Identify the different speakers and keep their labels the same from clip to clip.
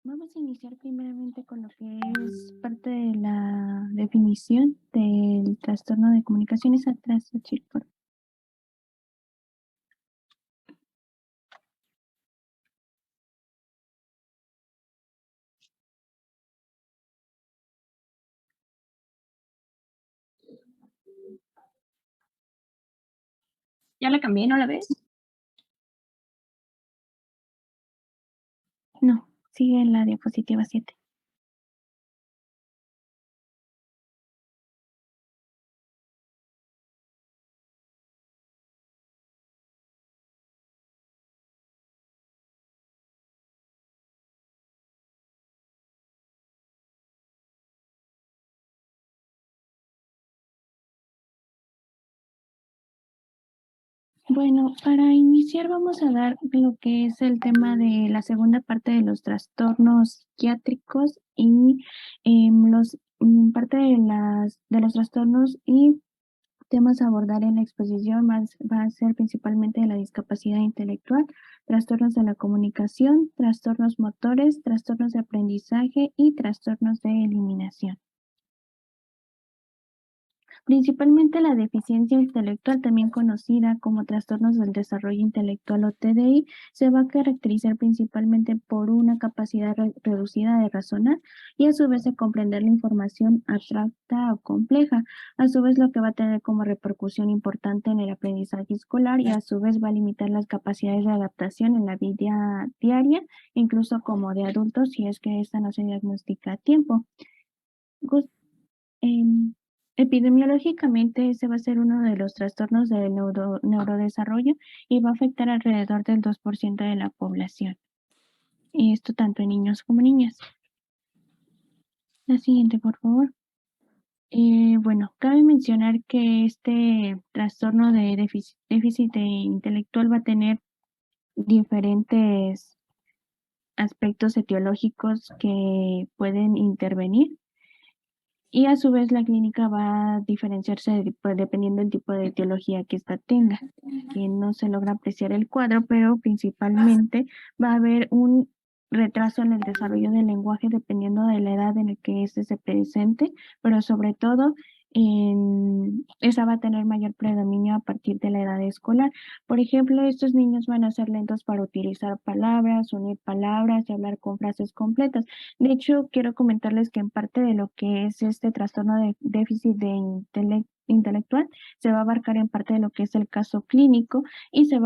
Speaker 1: Vamos a iniciar primeramente con lo que es parte de la definición del trastorno de comunicaciones atraso Chilcot.
Speaker 2: Ya la cambié, ¿no la ves?
Speaker 1: No, sigue en la diapositiva 7. Bueno, para iniciar vamos a dar lo que es el tema de la segunda parte de los trastornos psiquiátricos y parte de los trastornos y temas a abordar en la exposición va a ser principalmente de la discapacidad intelectual, trastornos de la comunicación, trastornos motores, trastornos de aprendizaje y trastornos de eliminación. Principalmente la deficiencia intelectual, también conocida como trastornos del desarrollo intelectual o TDI, se va a caracterizar principalmente por una capacidad reducida de razonar y a su vez de comprender la información abstracta o compleja. A su vez, lo que va a tener como repercusión importante en el aprendizaje escolar y a su vez va a limitar las capacidades de adaptación en la vida diaria, incluso como de adultos, si es que esta no se diagnostica a tiempo. Em, Epidemiológicamente, ese va a ser uno de los trastornos del neurodesarrollo y va a afectar alrededor del 2% de la población. Y esto tanto en niños como niñas. La siguiente, por favor. Bueno, cabe mencionar que este trastorno de déficit intelectual va a tener diferentes aspectos etiológicos que pueden intervenir. Y a su vez la clínica va a diferenciarse pues, dependiendo del tipo de etiología que ésta tenga, que no se logra apreciar el cuadro, pero principalmente va a haber un retraso en el desarrollo del lenguaje dependiendo de la edad en la que éste se presente, pero sobre todo esa va a tener mayor predominio a partir de la edad escolar. Por ejemplo, estos niños van a ser lentos para utilizar palabras, unir palabras y hablar con frases completas. De hecho, quiero comentarles que en parte de lo que es este trastorno de déficit de intelectual se va a abarcar en parte de lo que es el caso clínico y se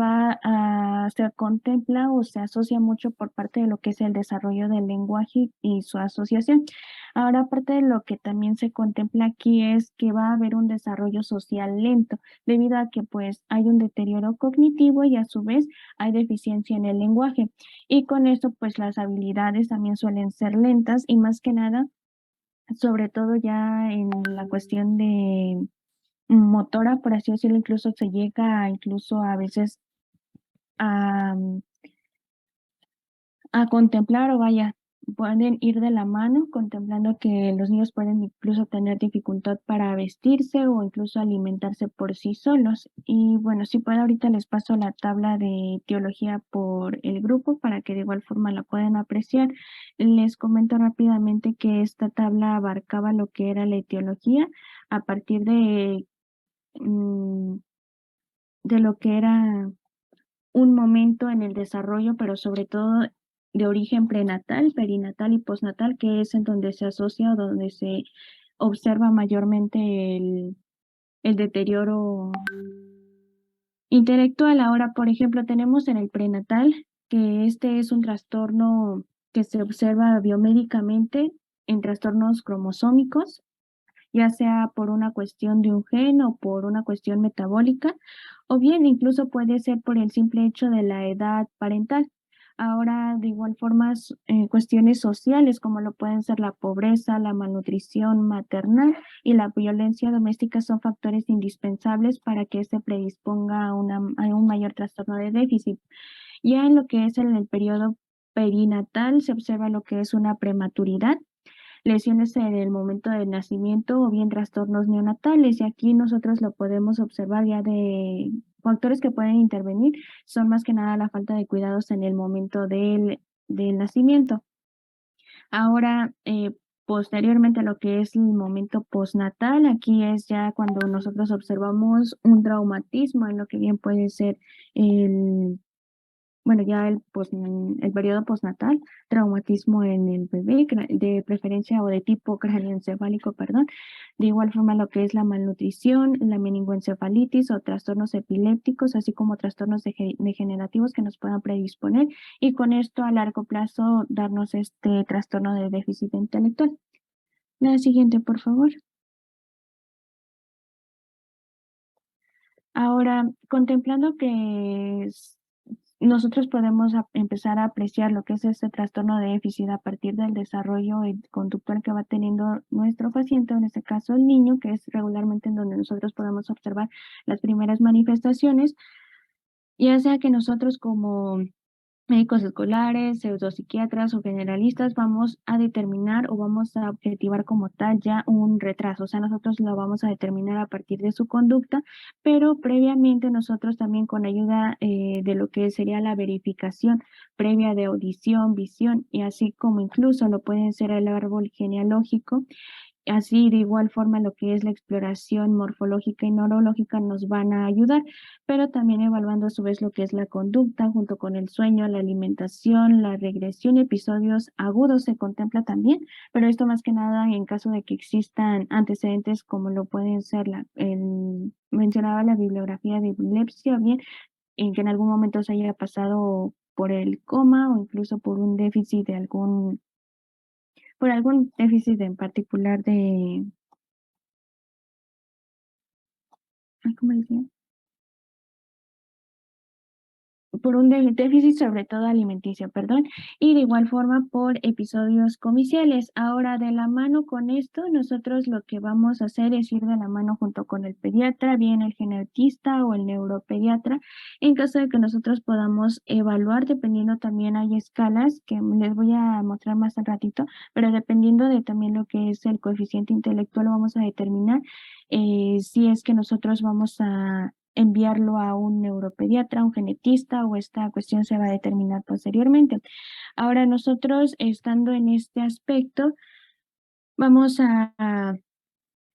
Speaker 1: contempla o se asocia mucho por parte de lo que es el desarrollo del lenguaje y su asociación. Ahora, aparte de lo que también se contempla aquí es que va a haber un desarrollo social lento, debido a que pues hay un deterioro cognitivo y a su vez hay deficiencia en el lenguaje. Y con esto, pues las habilidades también suelen ser lentas y más que nada, sobre todo ya en la cuestión de motora, por así decirlo, incluso se llega incluso a veces a, a contemplar o vaya, pueden ir de la mano contemplando que los niños pueden incluso tener dificultad para vestirse o incluso alimentarse por sí solos. Y bueno, si puedo ahorita les paso la tabla de etiología por el grupo para que de igual forma la puedan apreciar. Les comento rápidamente que esta tabla abarcaba lo que era la etiología a partir mm, de lo que era un momento en el desarrollo, pero sobre todo de origen prenatal, perinatal y postnatal, que es en donde se asocia o donde se observa mayormente el deterioro intelectual. Ahora, por ejemplo, tenemos en el prenatal que este es un trastorno que se observa biomédicamente en trastornos cromosómicos, ya sea por una cuestión de un gen o por una cuestión metabólica, o bien incluso puede ser por el simple hecho de la edad parental. Ahora, de igual forma, cuestiones sociales como lo pueden ser la pobreza, la malnutrición maternal y la violencia doméstica son factores indispensables para que se predisponga a un mayor trastorno de déficit. Ya en lo que es en el periodo perinatal se observa lo que es una prematuridad, lesiones en el momento del nacimiento o bien trastornos neonatales. Y aquí nosotros lo podemos observar ya de factores que pueden intervenir, son más que nada la falta de cuidados en el momento del nacimiento. Ahora, posteriormente a lo que es el momento postnatal, aquí es ya cuando nosotros observamos un traumatismo en lo que bien puede ser el bueno, ya el periodo postnatal, traumatismo en el bebé, de preferencia o de tipo cráneoencefálico, perdón. De igual forma, lo que es la malnutrición, la meningoencefalitis o trastornos epilépticos, así como trastornos degenerativos que nos puedan predisponer y con esto a largo plazo darnos este trastorno de déficit intelectual. La siguiente, por favor. Ahora, contemplando que nosotros podemos empezar a apreciar lo que es este trastorno de déficit a partir del desarrollo conductual que va teniendo nuestro paciente, en este caso el niño, que es regularmente en donde nosotros podemos observar las primeras manifestaciones, ya sea que nosotros como médicos escolares, pseudopsiquiatras o generalistas vamos a determinar o vamos a objetivar como tal ya un retraso. O sea, nosotros lo vamos a determinar a partir de su conducta, pero previamente nosotros también con ayuda de lo que sería la verificación previa de audición, visión y así como incluso lo pueden ser el árbol genealógico. Así, de igual forma, lo que es la exploración morfológica y neurológica nos van a ayudar, pero también evaluando a su vez lo que es la conducta junto con el sueño, la alimentación, la regresión, episodios agudos se contempla también, pero esto más que nada en caso de que existan antecedentes como lo pueden ser mencionaba la bibliografía de epilepsia, o bien en que en algún momento se haya pasado por el coma o incluso por algún déficit en particular ¿cómo decía? Por un déficit, sobre todo alimenticio, perdón, y de igual forma por episodios comiciales. Ahora, de la mano con esto, nosotros lo que vamos a hacer es ir de la mano junto con el pediatra, bien el genetista o el neuropediatra, en caso de que nosotros podamos evaluar, dependiendo también hay escalas que les voy a mostrar más al ratito, pero dependiendo de también lo que es el coeficiente intelectual, vamos a determinar si es que nosotros vamos a enviarlo a un neuropediatra, un genetista o esta cuestión se va a determinar posteriormente. Ahora nosotros, estando en este aspecto, vamos a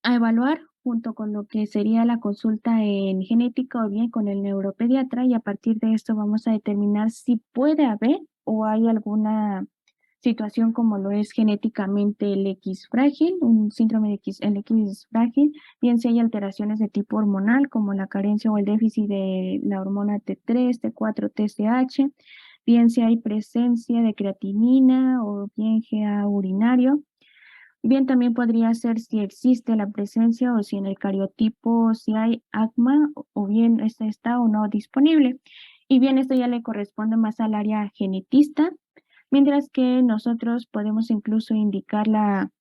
Speaker 1: evaluar junto con lo que sería la consulta en genética o bien con el neuropediatra y a partir de esto vamos a determinar si puede haber o hay alguna situación como lo es genéticamente el X frágil, un síndrome de el X frágil, bien si hay alteraciones de tipo hormonal como la carencia o el déficit de la hormona T3, T4, TSH, bien si hay presencia de creatinina o bien GA urinario. Bien, también podría ser si existe la presencia o si en el cariotipo si hay ACMA o bien este está o no disponible. Y bien, esto ya le corresponde más al área genetista, mientras que nosotros podemos incluso indicarla,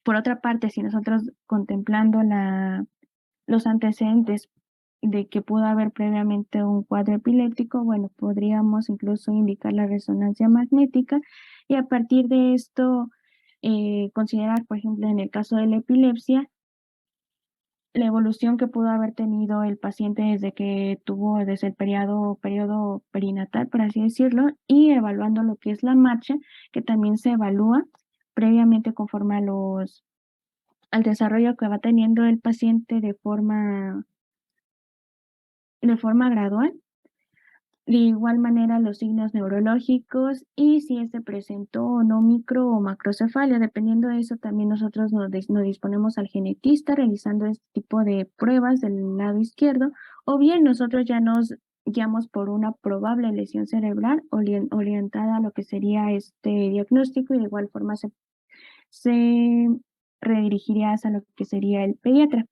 Speaker 1: por otra parte, si nosotros contemplando los antecedentes de que pudo haber previamente un cuadro epiléptico, bueno, podríamos incluso indicar la resonancia magnética y a partir de esto considerar, por ejemplo, en el caso de la epilepsia, la evolución que pudo haber tenido el paciente desde que tuvo, desde el periodo perinatal, por así decirlo, y evaluando lo que es la marcha, que también se evalúa previamente conforme al desarrollo que va teniendo el paciente de forma gradual. De igual manera, los signos neurológicos y si se presentó o no micro o macrocefalia. Dependiendo de eso, también nosotros nos disponemos al genetista realizando este tipo de pruebas del lado izquierdo, o bien nosotros ya nos guiamos por una probable lesión cerebral orientada a lo que sería este diagnóstico y de igual forma se redirigiría hacia lo que sería el pediatra.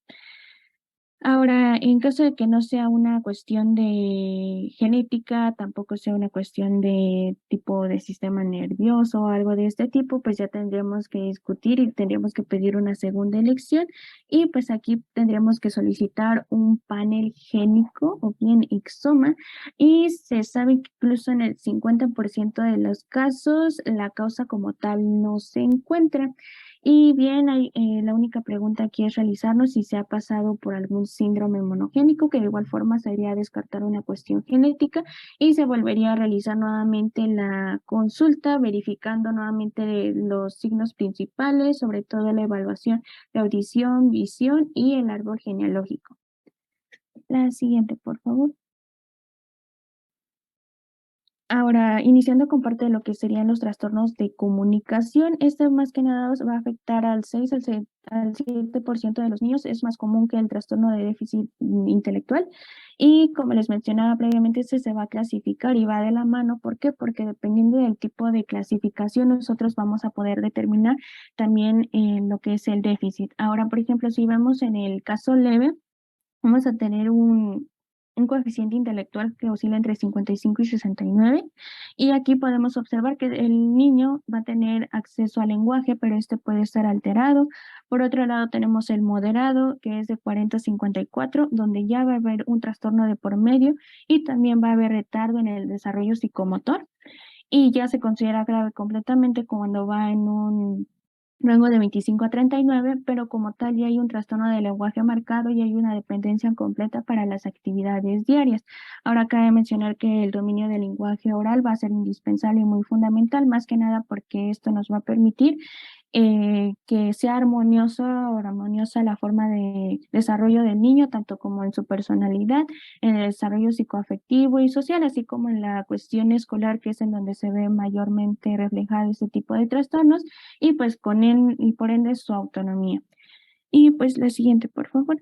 Speaker 1: Ahora, en caso de que no sea una cuestión de genética, tampoco sea una cuestión de tipo de sistema nervioso o algo de este tipo, pues ya tendríamos que discutir y tendríamos que pedir una segunda elección y pues aquí tendríamos que solicitar un panel génico o bien ixoma y se sabe que incluso en el 50% de los casos la causa como tal no se encuentra. Y bien, la única pregunta aquí es realizarnos si se ha pasado por algún síndrome monogénico, que de igual forma sería descartar una cuestión genética y se volvería a realizar nuevamente la consulta, verificando nuevamente los signos principales, sobre todo la evaluación de audición, visión y el árbol genealógico. La siguiente, por favor. Ahora, iniciando con parte de lo que serían los trastornos de comunicación, este más que nada va a afectar al 6 al 7% de los niños. Es más común que el trastorno de déficit intelectual. Y como les mencionaba previamente, este se va a clasificar y va de la mano. ¿Por qué? Porque dependiendo del tipo de clasificación, nosotros vamos a poder determinar también lo que es el déficit. Ahora, por ejemplo, si vemos en el caso leve, vamos a tener un coeficiente intelectual que oscila entre 55 y 69. Y aquí podemos observar que el niño va a tener acceso al lenguaje, pero este puede estar alterado. Por otro lado, tenemos el moderado, que es de 40 a 54, donde ya va a haber un trastorno de por medio y también va a haber retardo en el desarrollo psicomotor. Y ya se considera grave completamente cuando va en un rango de 25 a 39, pero como tal ya hay un trastorno del lenguaje marcado y hay una dependencia completa para las actividades diarias. Ahora cabe mencionar que el dominio del lenguaje oral va a ser indispensable y muy fundamental, más que nada porque esto nos va a permitir que sea armoniosa la forma de desarrollo del niño, tanto como en su personalidad, en el desarrollo psicoafectivo y social, así como en la cuestión escolar, que es en donde se ve mayormente reflejado este tipo de trastornos, y pues con él, y por ende su autonomía. Y pues la siguiente, por favor.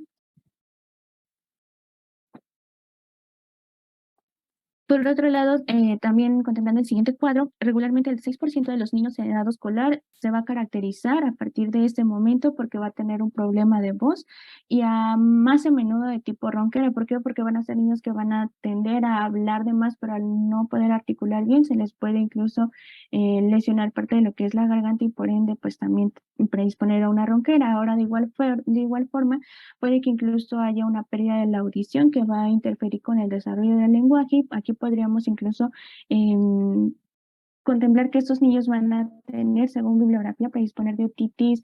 Speaker 1: Por otro lado, también contemplando el siguiente cuadro, regularmente el 6% de los niños en edad escolar se va a caracterizar a partir de este momento porque va a tener un problema de voz y más a menudo de tipo ronquera. ¿Por qué? Porque van a ser niños que van a tender a hablar de más, pero al no poder articular bien, se les puede incluso lesionar parte de lo que es la garganta y por ende, pues también predisponer a una ronquera. Ahora, de igual forma, puede que incluso haya una pérdida de la audición que va a interferir con el desarrollo del lenguaje. Aquí podríamos incluso contemplar que estos niños van a tener, según bibliografía, predisponer de otitis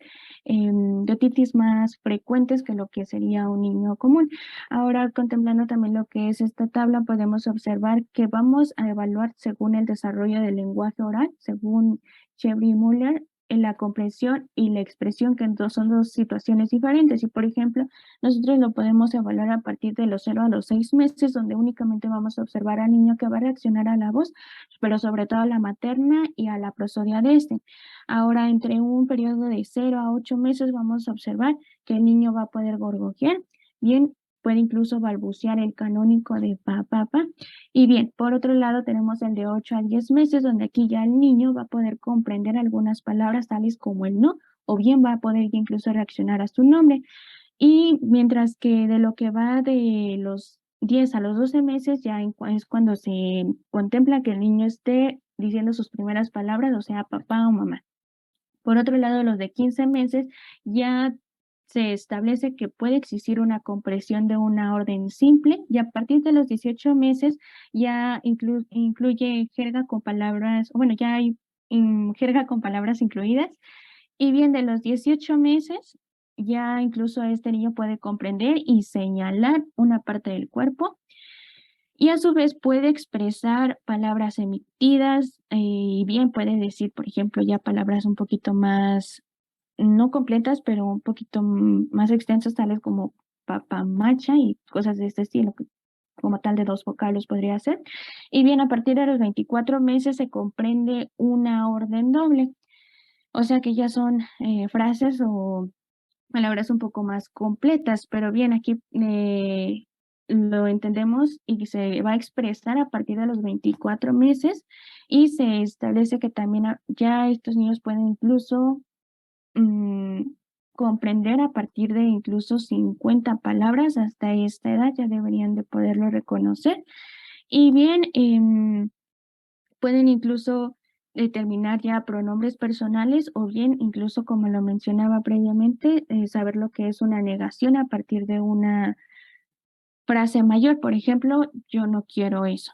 Speaker 1: más frecuentes que lo que sería un niño común. Ahora, contemplando también lo que es esta tabla, podemos observar que vamos a evaluar según el desarrollo del lenguaje oral, según Chevry y Muller, en la comprensión y la expresión, que entonces son dos situaciones diferentes. Y, por ejemplo, nosotros lo podemos evaluar a partir de los 0 a los 6 meses, donde únicamente vamos a observar al niño que va a reaccionar a la voz, pero sobre todo a la materna y a la prosodia de este. Ahora, entre un periodo de 0 a 8 meses, vamos a observar que el niño va a poder gorgojear, bien, puede incluso balbucear el canónico de pa, pa, pa. Y bien, por otro lado, tenemos el de 8 a 10 meses, donde aquí ya el niño va a poder comprender algunas palabras tales como el no, o bien va a poder incluso reaccionar a su nombre. Y mientras que de lo que va de los 10 a los 12 meses ya es cuando se contempla que el niño esté diciendo sus primeras palabras, o sea, papá o mamá. Por otro lado, los de 15 meses ya se establece que puede existir una compresión de una orden simple y a partir de los 18 meses ya incluye jerga con palabras, bueno, ya hay jerga con palabras incluidas. Y bien, de los 18 meses, ya incluso este niño puede comprender y señalar una parte del cuerpo y a su vez puede expresar palabras emitidas y bien puede decir, por ejemplo, ya palabras un poquito más, no completas, pero un poquito más extensas, tales como papamacha y cosas de este estilo, que como tal de dos vocablos podría ser. Y bien, a partir de los 24 meses se comprende una orden doble. O sea que ya son frases o palabras un poco más completas, pero bien, aquí lo entendemos y se va a expresar a partir de los 24 meses y se establece que también ya estos niños pueden incluso mm, comprender a partir de incluso 50 palabras. Hasta esta edad ya deberían de poderlo reconocer. Y bien, pueden incluso determinar ya pronombres personales o bien incluso, como lo mencionaba previamente, saber lo que es una negación a partir de una frase mayor. Por ejemplo, yo no quiero eso.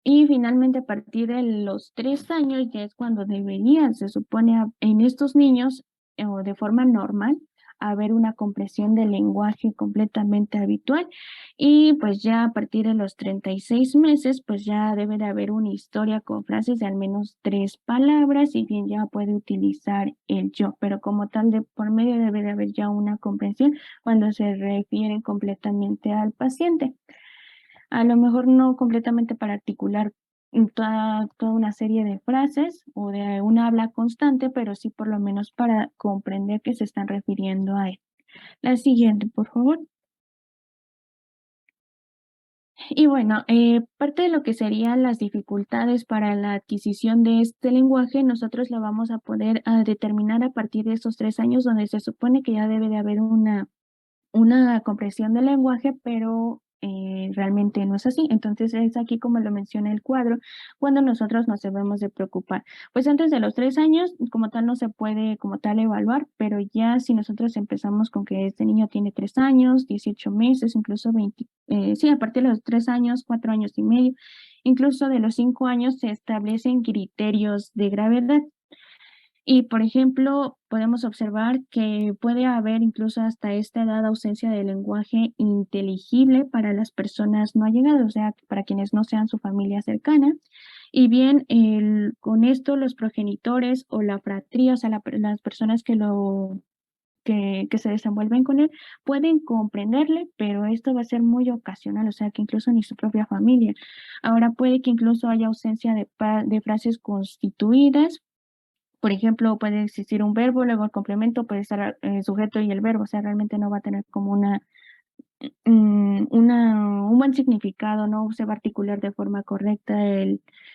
Speaker 1: Y finalmente, a partir de los 3 años, ya es cuando deberían, se supone, en estos niños o de forma normal haber una comprensión del lenguaje completamente habitual, y pues ya a partir de los 36 meses pues ya debe de haber una historia con frases de al menos 3 palabras, y bien ya puede utilizar el yo, pero como tal de por medio debe de haber ya una comprensión cuando se refieren completamente al paciente. A lo mejor no completamente para articular toda una serie de frases o de una habla constante, pero sí por lo menos para comprender que se están refiriendo a él. La siguiente, por favor. Y bueno, parte de lo que serían las dificultades para la adquisición de este lenguaje, nosotros la vamos a poder determinar a partir de esos 3 años, donde se supone que ya debe de haber una comprensión del lenguaje, pero realmente no es así. Entonces es aquí como lo menciona el cuadro, cuando nosotros nos debemos de preocupar. Pues antes de los 3 años, como tal, no se puede como tal evaluar, pero ya si nosotros empezamos con que este niño tiene 3 años, 18 meses, incluso 20, sí, a partir de los 3 años, 4 años y medio, incluso de los 5 años se establecen criterios de gravedad. Y, por ejemplo, podemos observar que puede haber incluso hasta esta edad ausencia de lenguaje inteligible para las personas no allegadas, o sea, para quienes no sean su familia cercana. Y bien, con esto los progenitores o la fratría, o sea, las personas que se desenvuelven con él, pueden comprenderle, pero esto va a ser muy ocasional, o sea, que incluso ni su propia familia. Ahora puede que incluso haya ausencia de frases constituidas. Por ejemplo, puede existir un verbo, luego el complemento puede estar el sujeto y el verbo, o sea, realmente no va a tener como un buen significado, no se va a articular de forma correcta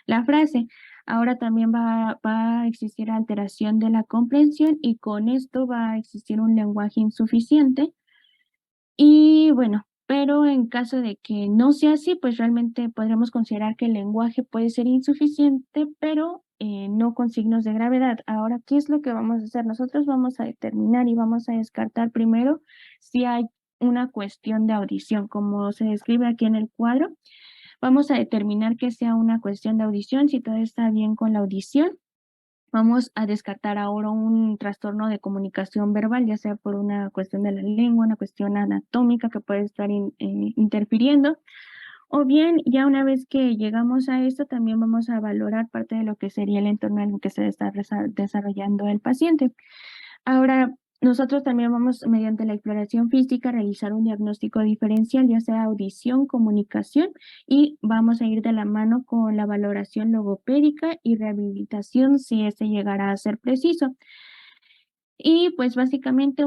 Speaker 1: la frase. Ahora también va a existir alteración de la comprensión, y con esto va a existir un lenguaje insuficiente. Y bueno, pero en caso de que no sea así, pues realmente podremos considerar que el lenguaje puede ser insuficiente, pero no con signos de gravedad. Ahora, ¿qué es lo que vamos a hacer? Nosotros vamos a determinar y vamos a descartar primero si hay una cuestión de audición, como se describe aquí en el cuadro. Vamos a determinar que sea una cuestión de audición, si todo está bien con la audición. Vamos a descartar ahora un trastorno de comunicación verbal, ya sea por una cuestión de la lengua, una cuestión anatómica que puede estar interfiriendo, o bien ya una vez que llegamos a esto, también vamos a valorar parte de lo que sería el entorno en el que se está desarrollando el paciente. Ahora, nosotros también vamos, mediante la exploración física, a realizar un diagnóstico diferencial, ya sea audición, comunicación, y vamos a ir de la mano con la valoración logopédica y rehabilitación si este llegara a ser preciso. Y pues básicamente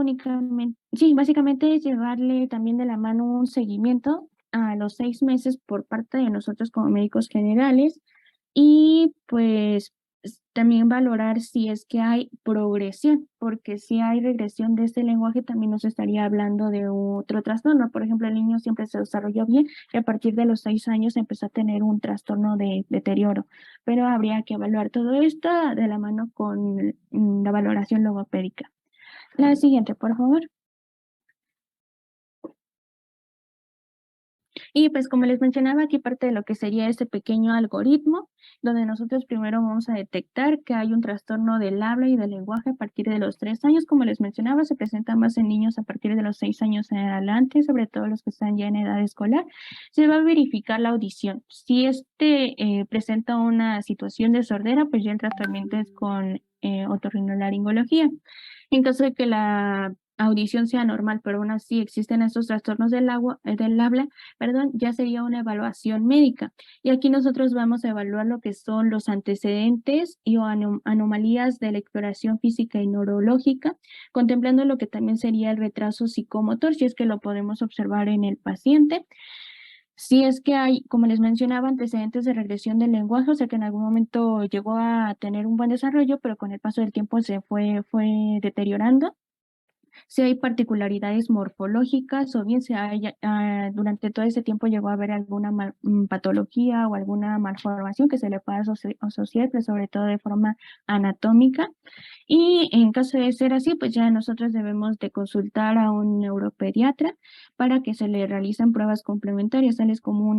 Speaker 1: es llevarle también de la mano un seguimiento a los 6 meses por parte de nosotros como médicos generales, y pues también valorar si es que hay progresión, porque si hay regresión de este lenguaje también nos estaría hablando de otro trastorno. Por ejemplo, el niño siempre se desarrolló bien y a partir de los 6 años empezó a tener un trastorno de deterioro, pero habría que evaluar todo esto de la mano con la valoración logopédica. La siguiente, por favor. Y pues como les mencionaba, aquí parte de lo que sería este pequeño algoritmo, donde nosotros primero vamos a detectar que hay un trastorno del habla y del lenguaje a partir de los 3 años. Como les mencionaba, se presenta más en niños a partir de los 6 años en adelante, sobre todo los que están ya en edad escolar. Se va a verificar la audición. Si presenta una situación de sordera, pues ya el tratamiento es con otorrinolaringología. En caso de que la audición sea normal, pero aún así existen estos trastornos del habla, perdón, ya sería una evaluación médica. Y aquí nosotros vamos a evaluar lo que son los antecedentes y o anomalías de la exploración física y neurológica, contemplando lo que también sería el retraso psicomotor, si es que lo podemos observar en el paciente. Si es que hay, como les mencionaba, antecedentes de regresión del lenguaje, o sea que en algún momento llegó a tener un buen desarrollo, pero con el paso del tiempo fue deteriorando. Si hay particularidades morfológicas o bien durante todo ese tiempo llegó a haber alguna patología o alguna malformación que se le pueda asociar, pero sobre todo de forma anatómica. Y en caso de ser así, pues ya nosotros debemos de consultar a un neuropediatra para que se le realicen pruebas complementarias, tales como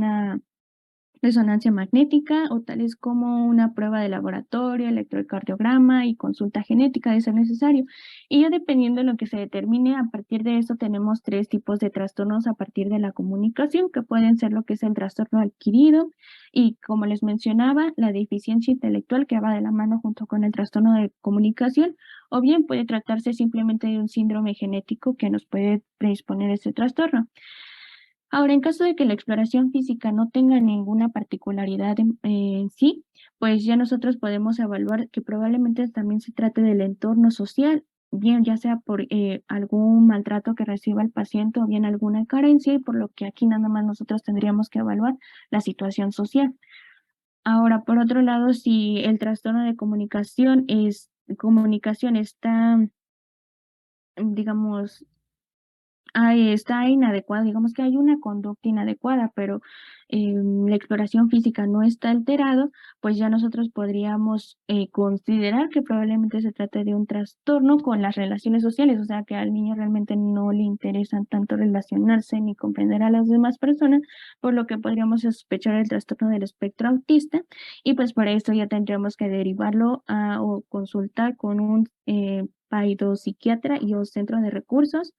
Speaker 1: resonancia magnética o tales como una prueba de laboratorio, electrocardiograma y consulta genética de ser necesario. Y ya dependiendo de lo que se determine, a partir de eso tenemos tres tipos de trastornos a partir de la comunicación, que pueden ser lo que es el trastorno adquirido y, como les mencionaba, la deficiencia intelectual que va de la mano junto con el trastorno de comunicación, o bien puede tratarse simplemente de un síndrome genético que nos puede predisponer a este trastorno. Ahora, en caso de que la exploración física no tenga ninguna particularidad en sí, pues ya nosotros podemos evaluar que probablemente también se trate del entorno social, bien ya sea por algún maltrato que reciba el paciente o bien alguna carencia, y por lo que aquí nada más nosotros tendríamos que evaluar la situación social. Ahora, por otro lado, si el trastorno de comunicación está, digamos, está inadecuada, digamos que hay una conducta inadecuada, pero la exploración física no está alterado, pues ya nosotros podríamos considerar que probablemente se trate de un trastorno con las relaciones sociales, o sea que al niño realmente no le interesan tanto relacionarse ni comprender a las demás personas, por lo que podríamos sospechar el trastorno del espectro autista, y pues para esto ya tendríamos que derivarlo o consultar con un psiquiatra y o centro de recursos,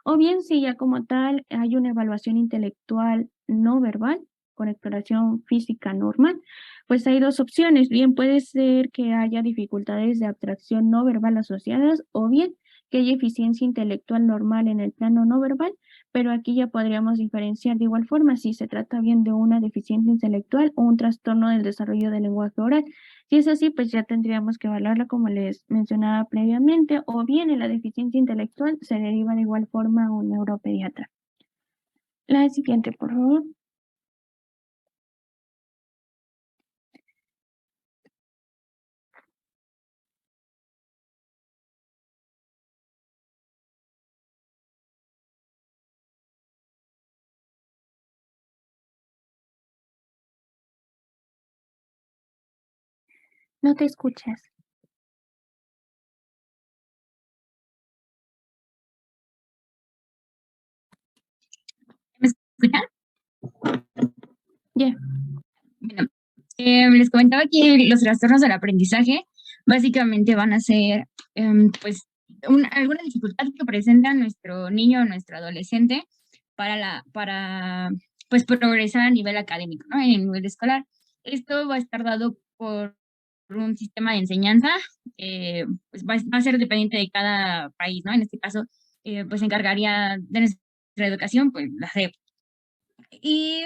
Speaker 1: o bien si ya como tal hay una evaluación intelectual no verbal con exploración física normal, pues hay dos opciones. Bien puede ser que haya dificultades de abstracción no verbal asociadas, o bien que haya eficiencia intelectual normal en el plano no verbal, pero aquí ya podríamos diferenciar de igual forma si se trata bien de una deficiencia intelectual o un trastorno del desarrollo del lenguaje oral. Si es así, pues ya tendríamos que evaluarla como les mencionaba previamente, o bien en la deficiencia intelectual se deriva de igual forma a un neuropediatra. La siguiente, por favor. No te escuchas.
Speaker 2: ¿Me escuchan?
Speaker 1: Ya.
Speaker 2: Bueno, les comentaba que los trastornos del aprendizaje básicamente van a ser, pues, alguna dificultad que presenta nuestro niño o nuestro adolescente para pues, progresar a nivel académico, ¿no? En el nivel escolar. Esto va a estar dado por un sistema de enseñanza, pues, va a ser dependiente de cada país, ¿no? En este caso, pues, se encargaría de nuestra educación, pues, la SEP. Y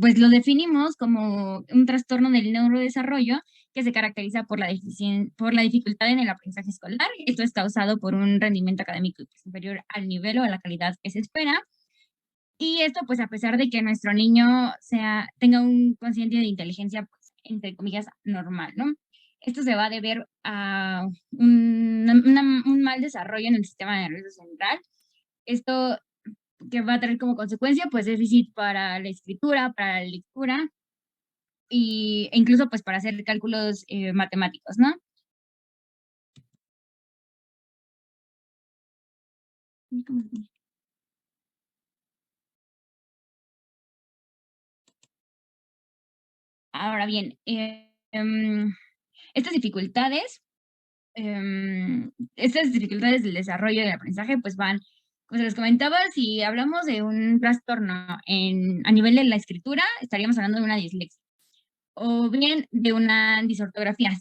Speaker 2: pues lo definimos como un trastorno del neurodesarrollo que se caracteriza por la dificultad en el aprendizaje escolar. Esto es causado por un rendimiento académico superior al nivel o a la calidad que se espera. Y esto, pues, a pesar de que nuestro niño tenga un consciente de inteligencia, pues, entre comillas, normal, ¿no? Esto se va a deber a un mal desarrollo en el sistema nervioso central. Esto que va a tener como consecuencia, pues, déficit para la escritura, para la lectura e incluso, pues, para hacer cálculos matemáticos, ¿no? Ahora bien, estas dificultades, estas dificultades del desarrollo del aprendizaje, pues van, como les comentaba, si hablamos de un trastorno a nivel de la escritura, estaríamos hablando de una dislexia. O bien de una disortografía,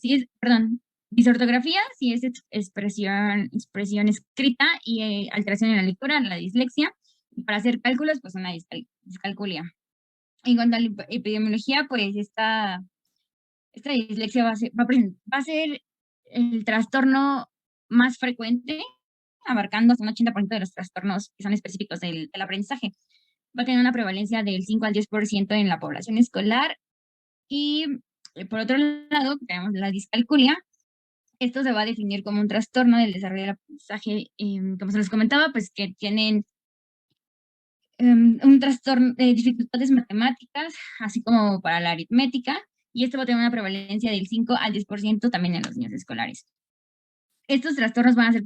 Speaker 2: perdón, disortografía, si es expresión escrita y alteración en la lectura, la dislexia. Y para hacer cálculos, pues una discalculia. En cuanto a la epidemiología, pues esta dislexia va a ser el trastorno más frecuente, abarcando hasta un 80% de los trastornos que son específicos del aprendizaje. Va a tener una prevalencia del 5 al 10% en la población escolar. Y por otro lado, tenemos la discalculia. Esto se va a definir como un trastorno del desarrollo del aprendizaje, como se les comentaba, pues que tienen un trastorno de dificultades matemáticas, así como para la aritmética, y esto va a tener una prevalencia del 5 al 10% también en los niños escolares. Estos trastornos van a ser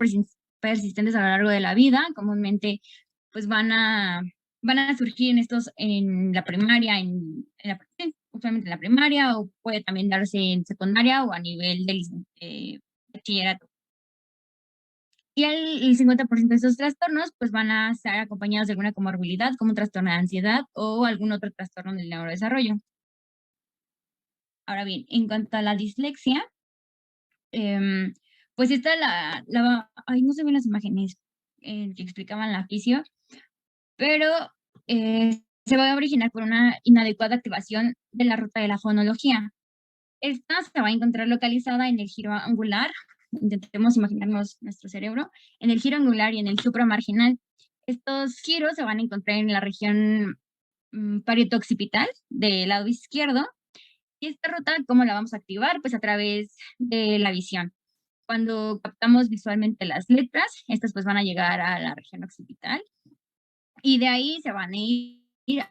Speaker 2: persistentes a lo largo de la vida, comúnmente pues van a surgir en la primaria, en la usualmente en la primaria o puede también darse en secundaria o a nivel de bachillerato. Y el 50% de esos trastornos pues van a estar acompañados de alguna comorbilidad, como un trastorno de ansiedad o algún otro trastorno del neurodesarrollo. Ahora bien, en cuanto a la dislexia, pues esta ay, no se ven las imágenes que explicaban la fisio, pero se va a originar por una inadecuada activación de la ruta de la fonología. Esta se va a encontrar localizada en el giro angular, intentemos imaginarnos nuestro cerebro, en el giro angular y en el supramarginal. Estos giros se van a encontrar en la región parieto-occipital del lado izquierdo. Y esta ruta, ¿cómo la vamos a activar? Pues a través de la visión. Cuando captamos visualmente las letras, estas pues van a llegar a la región occipital y de ahí se van a ir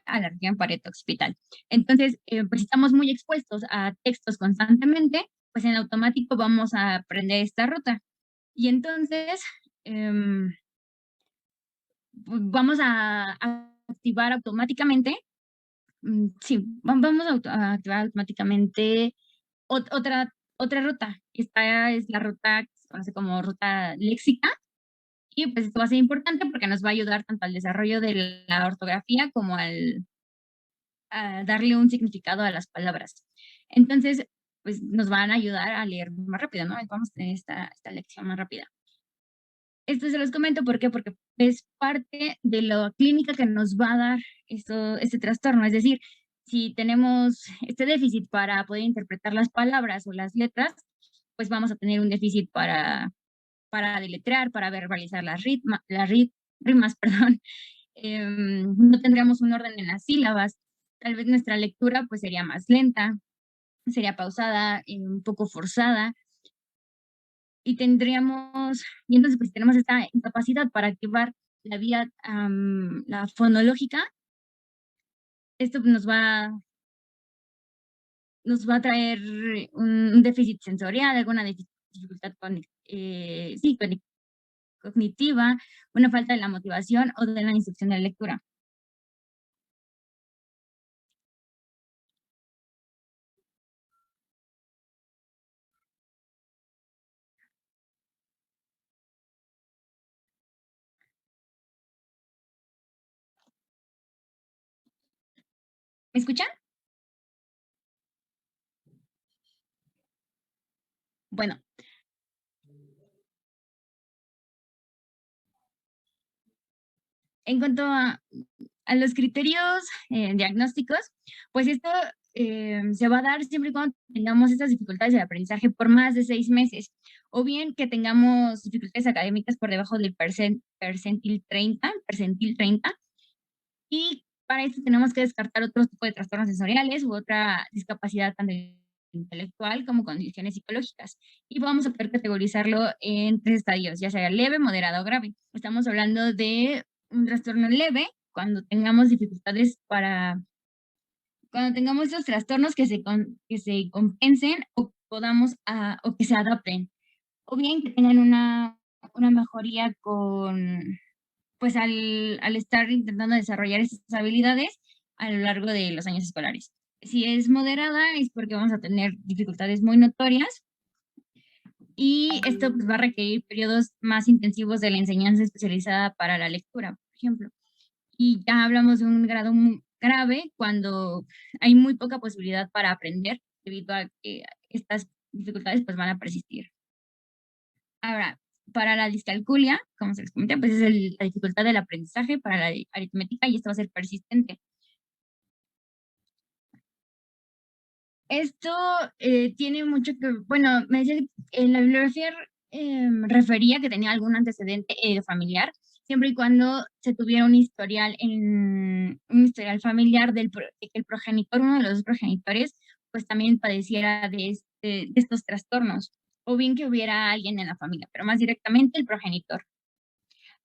Speaker 2: a la región pareto-occipital. Entonces, pues si estamos muy expuestos a textos constantemente, pues en automático vamos a aprender esta ruta. Y entonces, pues vamos a activar automáticamente, sí, vamos a activar automáticamente otra ruta. Esta es la ruta que se conoce como ruta léxica. Y pues esto va a ser importante porque nos va a ayudar tanto al desarrollo de la ortografía como a darle un significado a las palabras. Entonces, pues nos van a ayudar a leer más rápido, ¿no? Vamos a tener esta lección más rápida. Esto se los comento, ¿por qué? Porque es parte de la clínica que nos va a dar este trastorno. Es decir, si tenemos este déficit para poder interpretar las palabras o las letras, pues vamos a tener un déficit para deletrear, para verbalizar rimas, perdón. No tendríamos un orden en las sílabas. Tal vez nuestra lectura pues sería más lenta, sería pausada, un poco forzada. Y entonces pues tenemos esta incapacidad para activar la vía, la fonológica. Esto nos va a traer un déficit sensorial, alguna dificultad sí, cognitiva, una falta de la motivación o de la instrucción de la lectura. ¿Me escuchan? Bueno, en cuanto a los criterios diagnósticos, pues esto se va a dar siempre y cuando tengamos estas dificultades de aprendizaje por más de 6 meses, o bien que tengamos dificultades académicas por debajo del percentil 30, y para esto tenemos que descartar otro tipo de trastornos sensoriales u otra discapacidad tanto intelectual como condiciones psicológicas. Y vamos a poder categorizarlo en 3 estadios, ya sea leve, moderado o grave. Estamos hablando de un trastorno leve cuando tengamos dificultades cuando tengamos esos trastornos que se compensen o o que se adapten, o bien que tengan una mejoría pues al estar intentando desarrollar esas habilidades a lo largo de los años escolares. Si es moderada es porque vamos a tener dificultades muy notorias y esto pues, va a requerir periodos más intensivos de la enseñanza especializada para la lectura, por ejemplo. Y ya hablamos de un grado muy grave cuando hay muy poca posibilidad para aprender debido a que estas dificultades pues van a persistir. Ahora, para la discalculia, como se les comenté, pues es la dificultad del aprendizaje para la aritmética y esto va a ser persistente. Esto tiene mucho que, bueno, me decía, en la bibliografía refería que tenía algún antecedente familiar, siempre y cuando se tuviera un historial familiar de que el progenitor, uno de los dos progenitores, pues también padeciera de estos trastornos, o bien que hubiera alguien en la familia, pero más directamente el progenitor.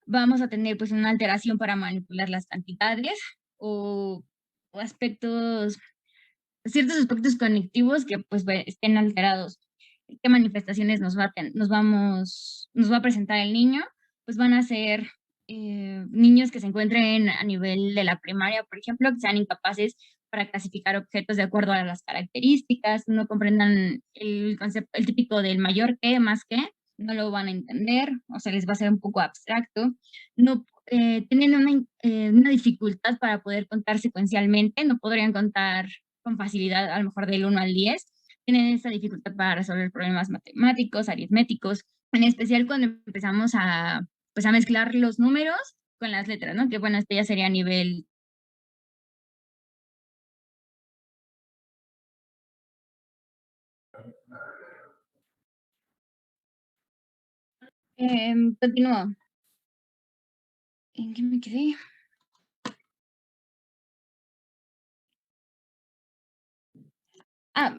Speaker 2: Vamos a tener pues una alteración para manipular las cantidades o aspectos, ciertos aspectos cognitivos que pues estén alterados. ¿Qué manifestaciones nos va a presentar el niño? Pues van a ser niños que se encuentren a nivel de la primaria, por ejemplo, que sean incapaces para clasificar objetos de acuerdo a las características, no comprendan el concepto, el típico del mayor que, más que, no lo van a entender, o sea, les va a ser un poco abstracto, no tienen una dificultad para poder contar secuencialmente, no podrían contar con facilidad a lo mejor del 1 al 10, tienen esa dificultad para resolver problemas matemáticos, aritméticos, en especial cuando empezamos pues a mezclar los números con las letras, ¿no? Que bueno, esto ya sería a nivel. Continúo. ¿En qué me quedé?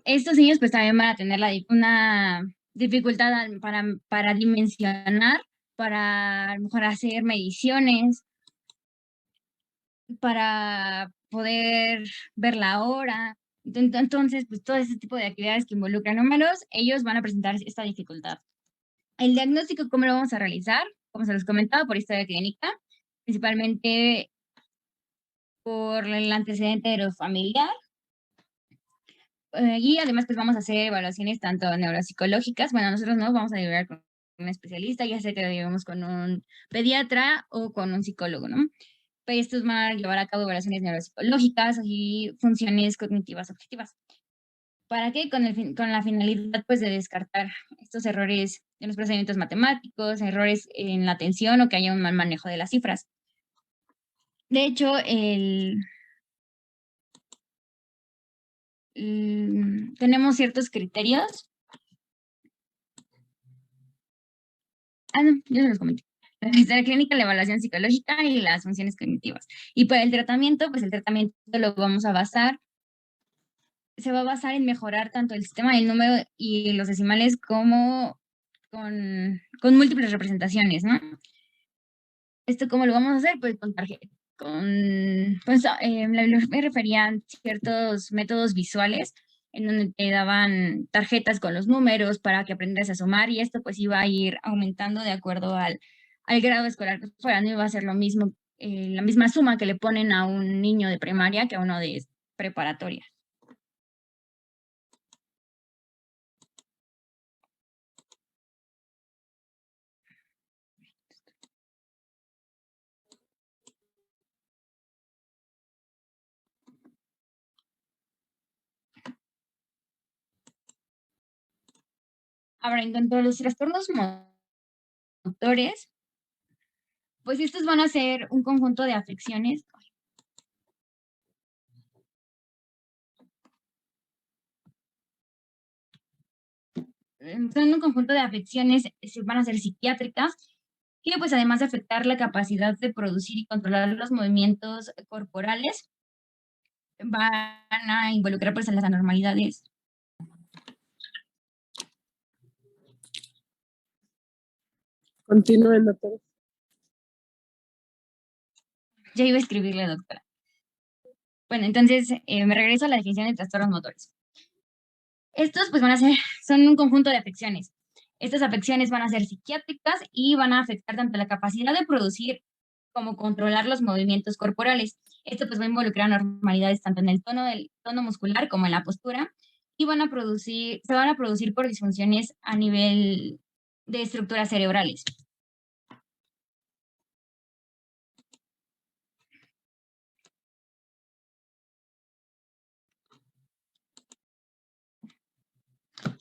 Speaker 2: Estos niños pues también van a tener una dificultad para dimensionar, para a lo mejor hacer mediciones, para poder ver la hora. Entonces, pues todo ese tipo de actividades que involucran números, ellos van a presentar esta dificultad. El diagnóstico, ¿cómo lo vamos a realizar? Como se los comentaba, por historia clínica, principalmente por el antecedente de lo familiar. Y además, pues vamos a hacer evaluaciones tanto neuropsicológicas. Bueno, nosotros no vamos a llevar con un especialista, ya sea que lo llevemos con un pediatra o con un psicólogo, ¿no? Pues estos van a llevar a cabo evaluaciones neuropsicológicas y funciones cognitivas objetivas. ¿Para qué? Con la finalidad, pues, de descartar estos errores en los procedimientos matemáticos, errores en la atención o que haya un mal manejo de las cifras. De hecho, tenemos ciertos criterios. No, yo se los comenté. La historia clínica, la evaluación psicológica y las funciones cognitivas. Y para el tratamiento, pues el tratamiento lo vamos a basar, se va a basar en mejorar tanto el sistema del número y los decimales como con múltiples representaciones, ¿no? ¿Esto cómo lo vamos a hacer? Pues con tarjeta. Pues, me refería a ciertos métodos visuales en donde te daban tarjetas con los números para que aprendas a sumar y esto pues iba a ir aumentando de acuerdo al grado escolar que fuera, no iba a ser lo mismo, la misma suma que le ponen a un niño de primaria que a uno de preparatoria. Ahora, en cuanto a los trastornos motores, pues estos van a ser un conjunto de afecciones. Son un conjunto de afecciones, van a ser psiquiátricas, y pues además de afectar la capacidad de producir y controlar los movimientos corporales, van a involucrar pues a las anormalidades.
Speaker 3: Continúen, doctora.
Speaker 2: Ya iba a escribirle, doctora. Bueno, entonces me regreso a la definición de trastornos motores. Estos pues son un conjunto de afecciones. Estas afecciones van a ser psiquiátricas y van a afectar tanto la capacidad de producir como controlar los movimientos corporales. Esto pues va a involucrar anormalidades tanto en el tono muscular como en la postura y se van a producir por disfunciones a nivel de estructuras cerebrales.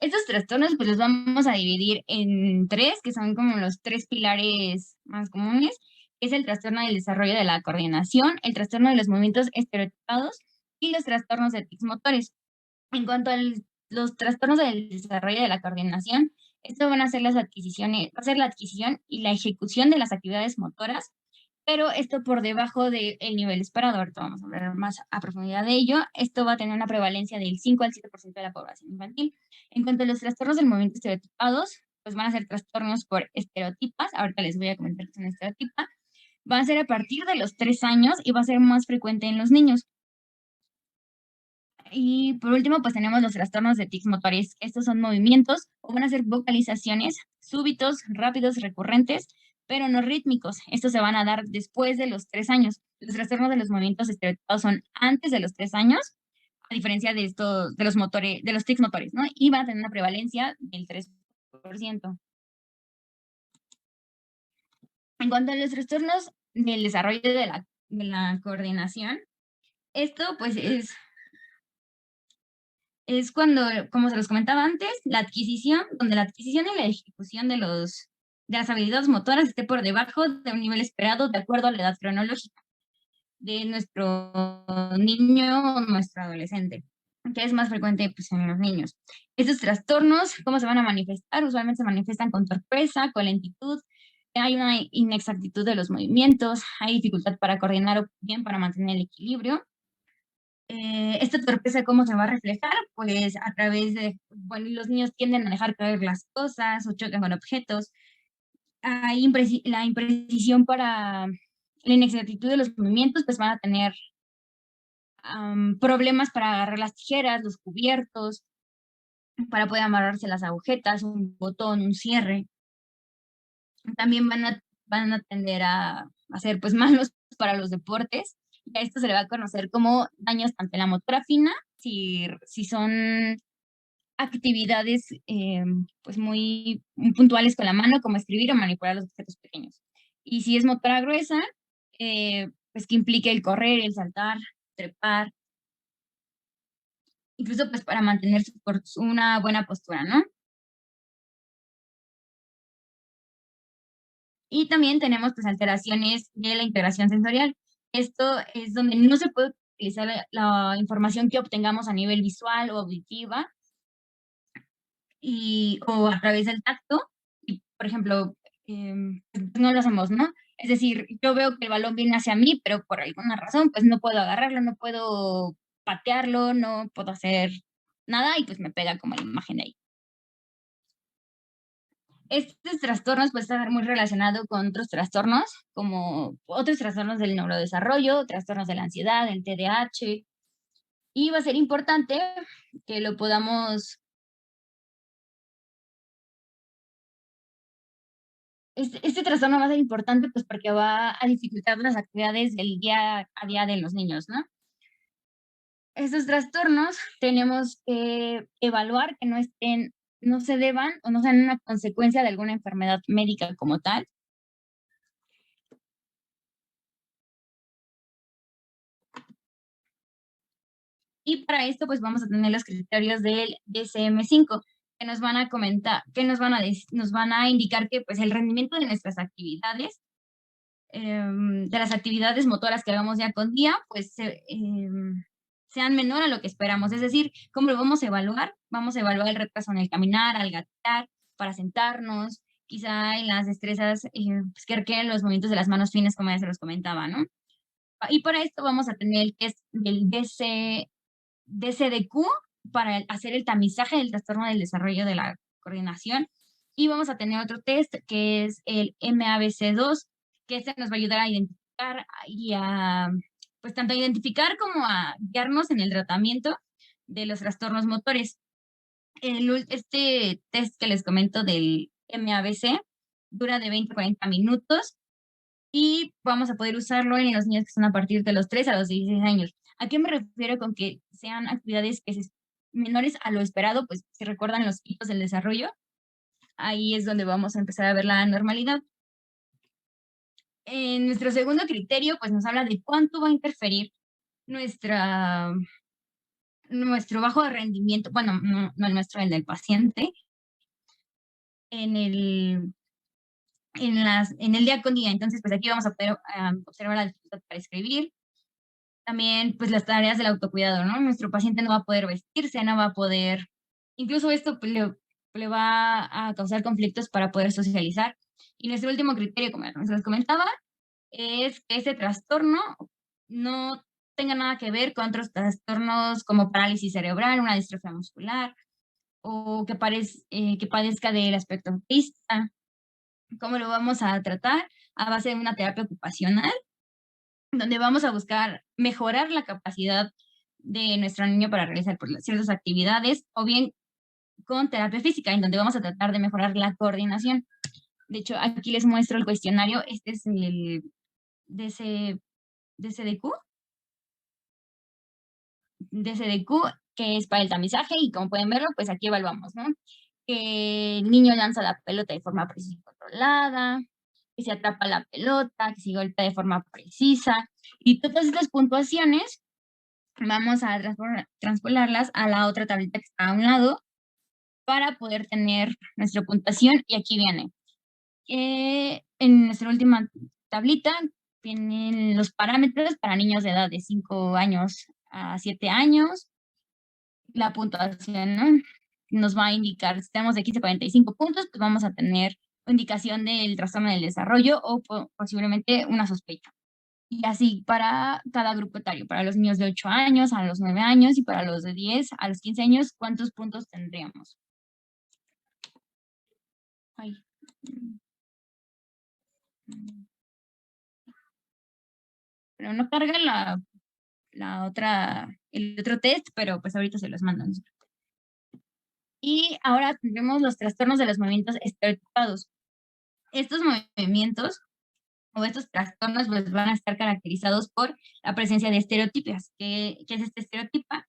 Speaker 2: Estos trastornos pues los vamos a dividir en tres, que son como los tres pilares más comunes, que es el trastorno del desarrollo de la coordinación, el trastorno de los movimientos estereotipados y los trastornos de tics motores. En cuanto a los trastornos del desarrollo de la coordinación, esto van a ser las adquisiciones, va a ser la adquisición y la ejecución de las actividades motoras, pero esto por debajo del nivel esperado. Ahorita vamos a hablar más a profundidad de ello. Esto va a tener una prevalencia del 5 al 7% de la población infantil. En cuanto a los trastornos del movimiento estereotipados, pues van a ser trastornos por estereotipas. Ahorita les voy a comentar qué es una estereotipa. Va a ser a partir de los 3 años y va a ser más frecuente en los niños. Y por último, pues tenemos los trastornos de tics motores. Estos son movimientos o van a ser vocalizaciones súbitos, rápidos, recurrentes, pero no rítmicos. Estos se van a dar después de los 3 años. Los trastornos de los movimientos estereotipados son antes de los 3 años, a diferencia de estos, de los motores, de los tics motores, ¿no? Y van a tener una prevalencia del 3%. En cuanto a los trastornos del desarrollo de la coordinación, esto pues es cuando, como se los comentaba antes, la adquisición, donde la adquisición y la ejecución de las habilidades motoras esté por debajo de un nivel esperado de acuerdo a la edad cronológica de nuestro niño o nuestro adolescente, que es más frecuente pues, en los niños. Estos trastornos, ¿cómo se van a manifestar? Usualmente se manifiestan con torpeza, con lentitud, hay una inexactitud de los movimientos, hay dificultad para coordinar o bien para mantener el equilibrio. Esta torpeza, ¿cómo se va a reflejar? Pues a través de, bueno, los niños tienden a dejar caer las cosas o chocan con objetos. Hay la imprecisión para la inexactitud de los movimientos, pues van a tener problemas para agarrar las tijeras, los cubiertos, para poder amarrarse las agujetas, un botón, un cierre. También van a tender a ser pues malos para los deportes. Y a esto se le va a conocer como daños tanto en la motora fina, si son actividades pues muy puntuales con la mano, como escribir o manipular los objetos pequeños. Y si es motora gruesa, pues que implique el correr, el saltar, trepar, incluso pues para mantener una buena postura, ¿no? Y también tenemos pues alteraciones de la integración sensorial. Esto es donde no se puede utilizar la información que obtengamos a nivel visual o auditiva o a través del tacto. Y, por ejemplo, no lo hacemos, ¿no? Es decir, yo veo que el balón viene hacia mí, pero por alguna razón, pues no puedo agarrarlo, no puedo patearlo, no puedo hacer nada y pues me pega como la imagen de ahí. Estos trastornos pueden estar muy relacionados con otros trastornos, como otros trastornos del neurodesarrollo, trastornos de la ansiedad, el TDAH, y va a ser importante que lo podamos. Este trastorno va a ser importante pues porque va a dificultar las actividades del día a día de los niños, ¿no? Estos trastornos tenemos que evaluar que no se deban o no sean una consecuencia de alguna enfermedad médica como tal. Y para esto, pues vamos a tener los criterios del DSM-5, que nos van a comentar, que nos van a indicar que pues el rendimiento de nuestras actividades, de las actividades motoras que hagamos día con día, pues sean menor a lo que esperamos. Es decir, ¿cómo lo vamos a evaluar? Vamos a evaluar el retraso en el caminar, al gatear, para sentarnos, quizá en las destrezas pues, que requieren los movimientos de las manos finas, como ya se los comentaba, ¿no? Y para esto vamos a tener el test del DCDQ para hacer el tamizaje del trastorno del desarrollo de la coordinación. Y vamos a tener otro test que es el MABC2, que este nos va a ayudar a identificar y pues tanto a identificar como a guiarnos en el tratamiento de los trastornos motores. Este test que les comento del MABC dura de 20 a 40 minutos y vamos a poder usarlo en los niños que son a partir de los 3 a los 16 años. ¿A qué me refiero con que sean actividades menores a lo esperado? Pues si recuerdan los hitos del desarrollo, ahí es donde vamos a empezar a ver la normalidad. En nuestro segundo criterio, pues nos habla de cuánto va a interferir nuestro bajo rendimiento, bueno, no el nuestro, el del paciente, en en el día con día. Entonces, pues aquí vamos a poder observar la dificultad para escribir. También, pues las tareas del autocuidado, ¿no? Nuestro paciente no va a poder vestirse, no va a poder, incluso esto pues, le va a causar conflictos para poder socializar. Y nuestro último criterio, como les comentaba, es que ese trastorno no tenga nada que ver con otros trastornos como parálisis cerebral, una distrofia muscular, o que padezca del aspecto autista. ¿Cómo lo vamos a tratar? A base de una terapia ocupacional, donde vamos a buscar mejorar la capacidad de nuestro niño para realizar ciertas actividades, o bien con terapia física, en donde vamos a tratar de mejorar la coordinación. De hecho, aquí les muestro el cuestionario. Este es el DC, DCDQ, DCDQ, que es para el tamizaje, y como pueden verlo, pues aquí evaluamos, ¿no? Que el niño lanza la pelota de forma precisa y controlada, que se atrapa la pelota, que se golpea de forma precisa, y todas estas puntuaciones vamos a transpolarlas a la otra tablita que está a un lado para poder tener nuestra puntuación, y aquí viene. En nuestra última tablita vienen los parámetros para niños de edad de 5 años a 7 años, la puntuación, ¿no? Nos va a indicar, si tenemos de 15 a 45 puntos, pues vamos a tener indicación del trastorno del desarrollo o posiblemente una sospecha. Y así para cada grupo etario, para los niños de 8 años a los 9 años y para los de 10 a los 15 años, ¿cuántos puntos tendríamos? Ay. Pero no carga el otro test, pero pues ahorita se los mando. Y ahora tendremos los trastornos de los movimientos estereotipados. Estos movimientos o estos trastornos pues van a estar caracterizados por la presencia de estereotipias. ¿Qué es este estereotipia,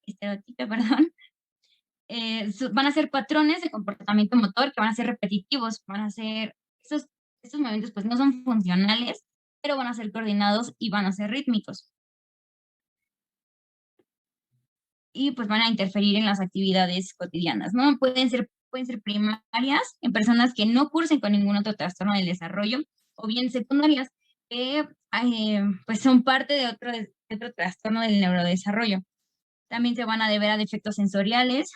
Speaker 2: perdón? Van a ser patrones de comportamiento motor que van a ser repetitivos, van a ser, estos movimientos pues no son funcionales, pero van a ser coordinados y van a ser rítmicos. Y pues van a interferir en las actividades cotidianas, ¿no? Pueden ser primarias en personas que no cursen con ningún otro trastorno del desarrollo, o bien secundarias, que pues son parte de otro trastorno del neurodesarrollo. También se van a deber a defectos sensoriales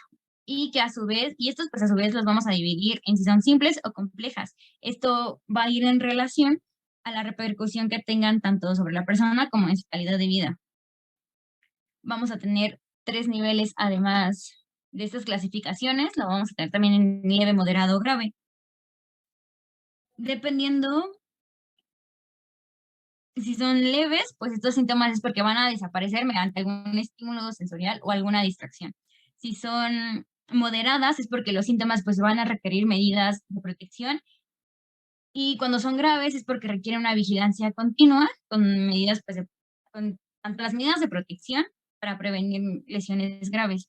Speaker 2: y que a su vez, y estos pues a su vez los vamos a dividir en si son simples o complejas. Esto va a ir en relación a la repercusión que tengan tanto sobre la persona como en su calidad de vida. Vamos a tener 3 niveles además de estas clasificaciones, lo vamos a tener también en leve, moderado o grave. Dependiendo si son leves, pues estos síntomas es porque van a desaparecer mediante algún estímulo sensorial o alguna distracción. Si son moderadas es porque los síntomas pues van a requerir medidas de protección, y cuando son graves es porque requieren una vigilancia continua con medidas pues con tanto las medidas de protección para prevenir lesiones graves.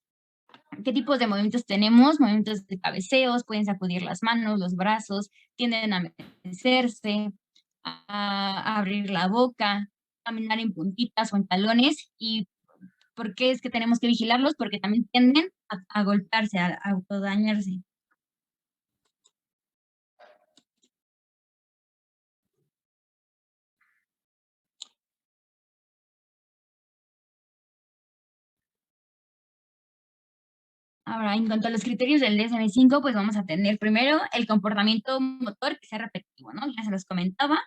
Speaker 2: ¿Qué tipos de movimientos tenemos? Movimientos de cabeceos, pueden sacudir las manos, los brazos, tienden a mecerse, a abrir la boca, caminar en puntitas o en talones. ¿Y por qué es que tenemos que vigilarlos? Porque también tienden a golpearse, a autodañarse. Ahora, en cuanto a los criterios del DSM-5, pues vamos a tener primero el comportamiento motor que sea repetitivo, ¿no? Ya se los comentaba.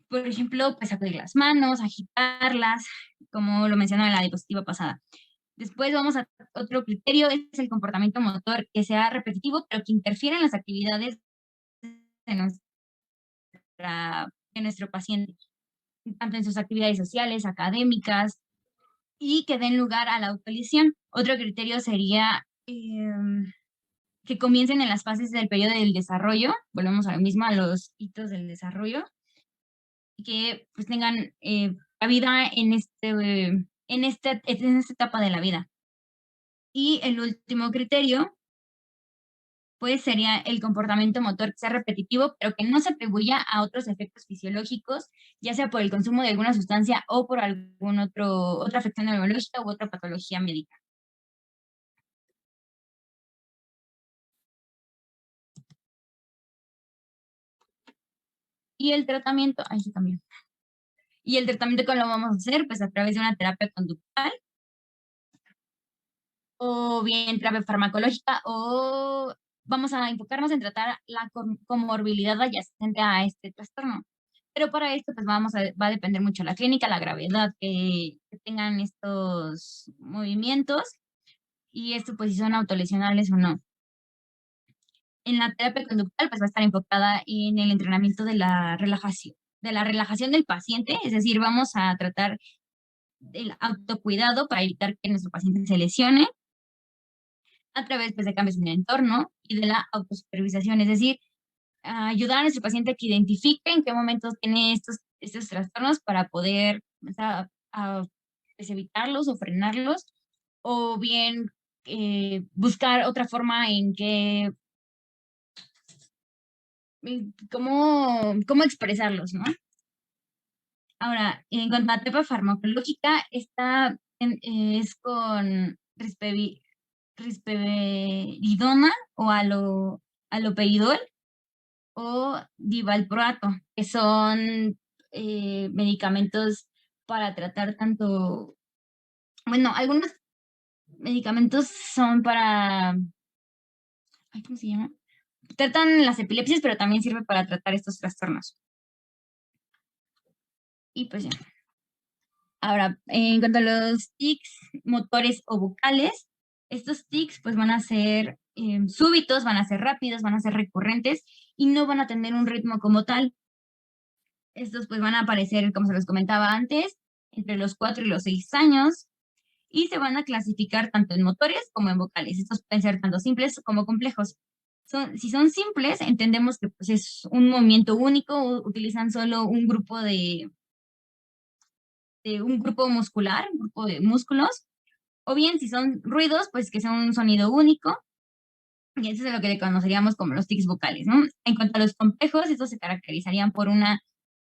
Speaker 2: Por ejemplo, pues sacudir las manos, agitarlas, como lo mencionaba en la diapositiva pasada. Después vamos a otro criterio, es el comportamiento motor que sea repetitivo, pero que interfiera en las actividades de, de nuestro paciente, tanto en sus actividades sociales, académicas, y que den lugar a la autolesión. Otro criterio sería que comiencen en las fases del periodo del desarrollo, volvemos a lo mismo, a los hitos del desarrollo, y que pues tengan cabida en esta etapa de la vida. Y el último criterio pues sería el comportamiento motor que sea repetitivo, pero que no se atribuya a otros efectos fisiológicos, ya sea por el consumo de alguna sustancia o por otra afección neurológica u otra patología médica. Y el tratamiento, ay, sí, también. Y el tratamiento, ¿cómo lo vamos a hacer? Pues a través de una terapia conductual, o bien terapia farmacológica, o vamos a enfocarnos en tratar la comorbilidad adyacente a este trastorno. Pero para esto, pues va a depender mucho la clínica, la gravedad que tengan estos movimientos, y esto, pues, si son autolesionales o no. En la terapia conductual, pues va a estar enfocada en el entrenamiento de la relajación del paciente, es decir, vamos a tratar el autocuidado para evitar que nuestro paciente se lesione a través pues, de cambios en el entorno y de la autosupervisación, es decir, ayudar a nuestro paciente a que identifique en qué momento tiene estos trastornos para poder pues, evitarlos o frenarlos, o bien buscar otra forma en que, cómo expresarlos, ¿no? Ahora, en cuanto a la terapia farmacológica, esta es con risperidona o aloperidol o divalproato, que son medicamentos para tratar tanto, bueno, algunos medicamentos son para, ay, ¿cómo se llama? Tratan las epilepsias, pero también sirve para tratar estos trastornos. Y pues ya. Ahora, en cuanto a los tics motores o vocales, estos tics pues van a ser súbitos, van a ser rápidos, van a ser recurrentes y no van a tener un ritmo como tal. Estos pues van a aparecer, como se los comentaba antes, entre los 4 y los 6 años y se van a clasificar tanto en motores como en vocales. Estos pueden ser tanto simples como complejos. Si son simples, entendemos que pues, es un movimiento único, utilizan solo un grupo un grupo muscular, un grupo de músculos, o bien si son ruidos, pues que sea un sonido único, y eso es lo que le conoceríamos como los tics vocales, ¿no? En cuanto a los complejos, estos se caracterizarían por una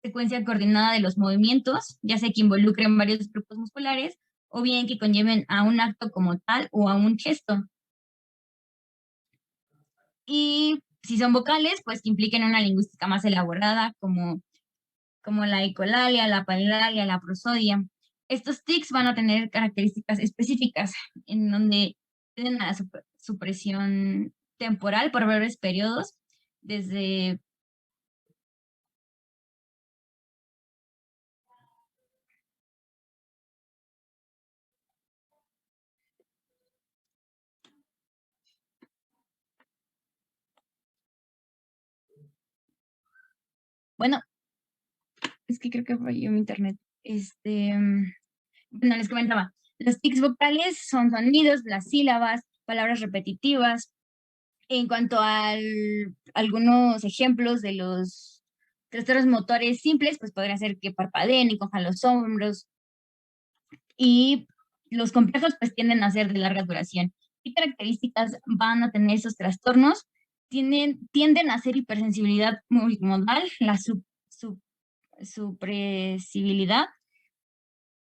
Speaker 2: secuencia coordinada de los movimientos, ya sea que involucren varios grupos musculares, o bien que conlleven a un acto como tal o a un gesto. Y si son vocales, pues que impliquen una lingüística más elaborada, como la ecolalia, la palalia, la prosodia. Estos tics van a tener características específicas en donde tienen a la supresión temporal por breves periodos, desde bueno, es que creo que falló mi internet. Bueno, les comentaba, los tics vocales son sonidos, las sílabas, palabras repetitivas. En cuanto a algunos ejemplos de los trastornos motores simples, pues podría ser que parpadeen y cojan los hombros. Y los complejos pues tienden a ser de larga duración. ¿Qué características van a tener esos trastornos? Tienden a ser hipersensibilidad multimodal, la supresibilidad,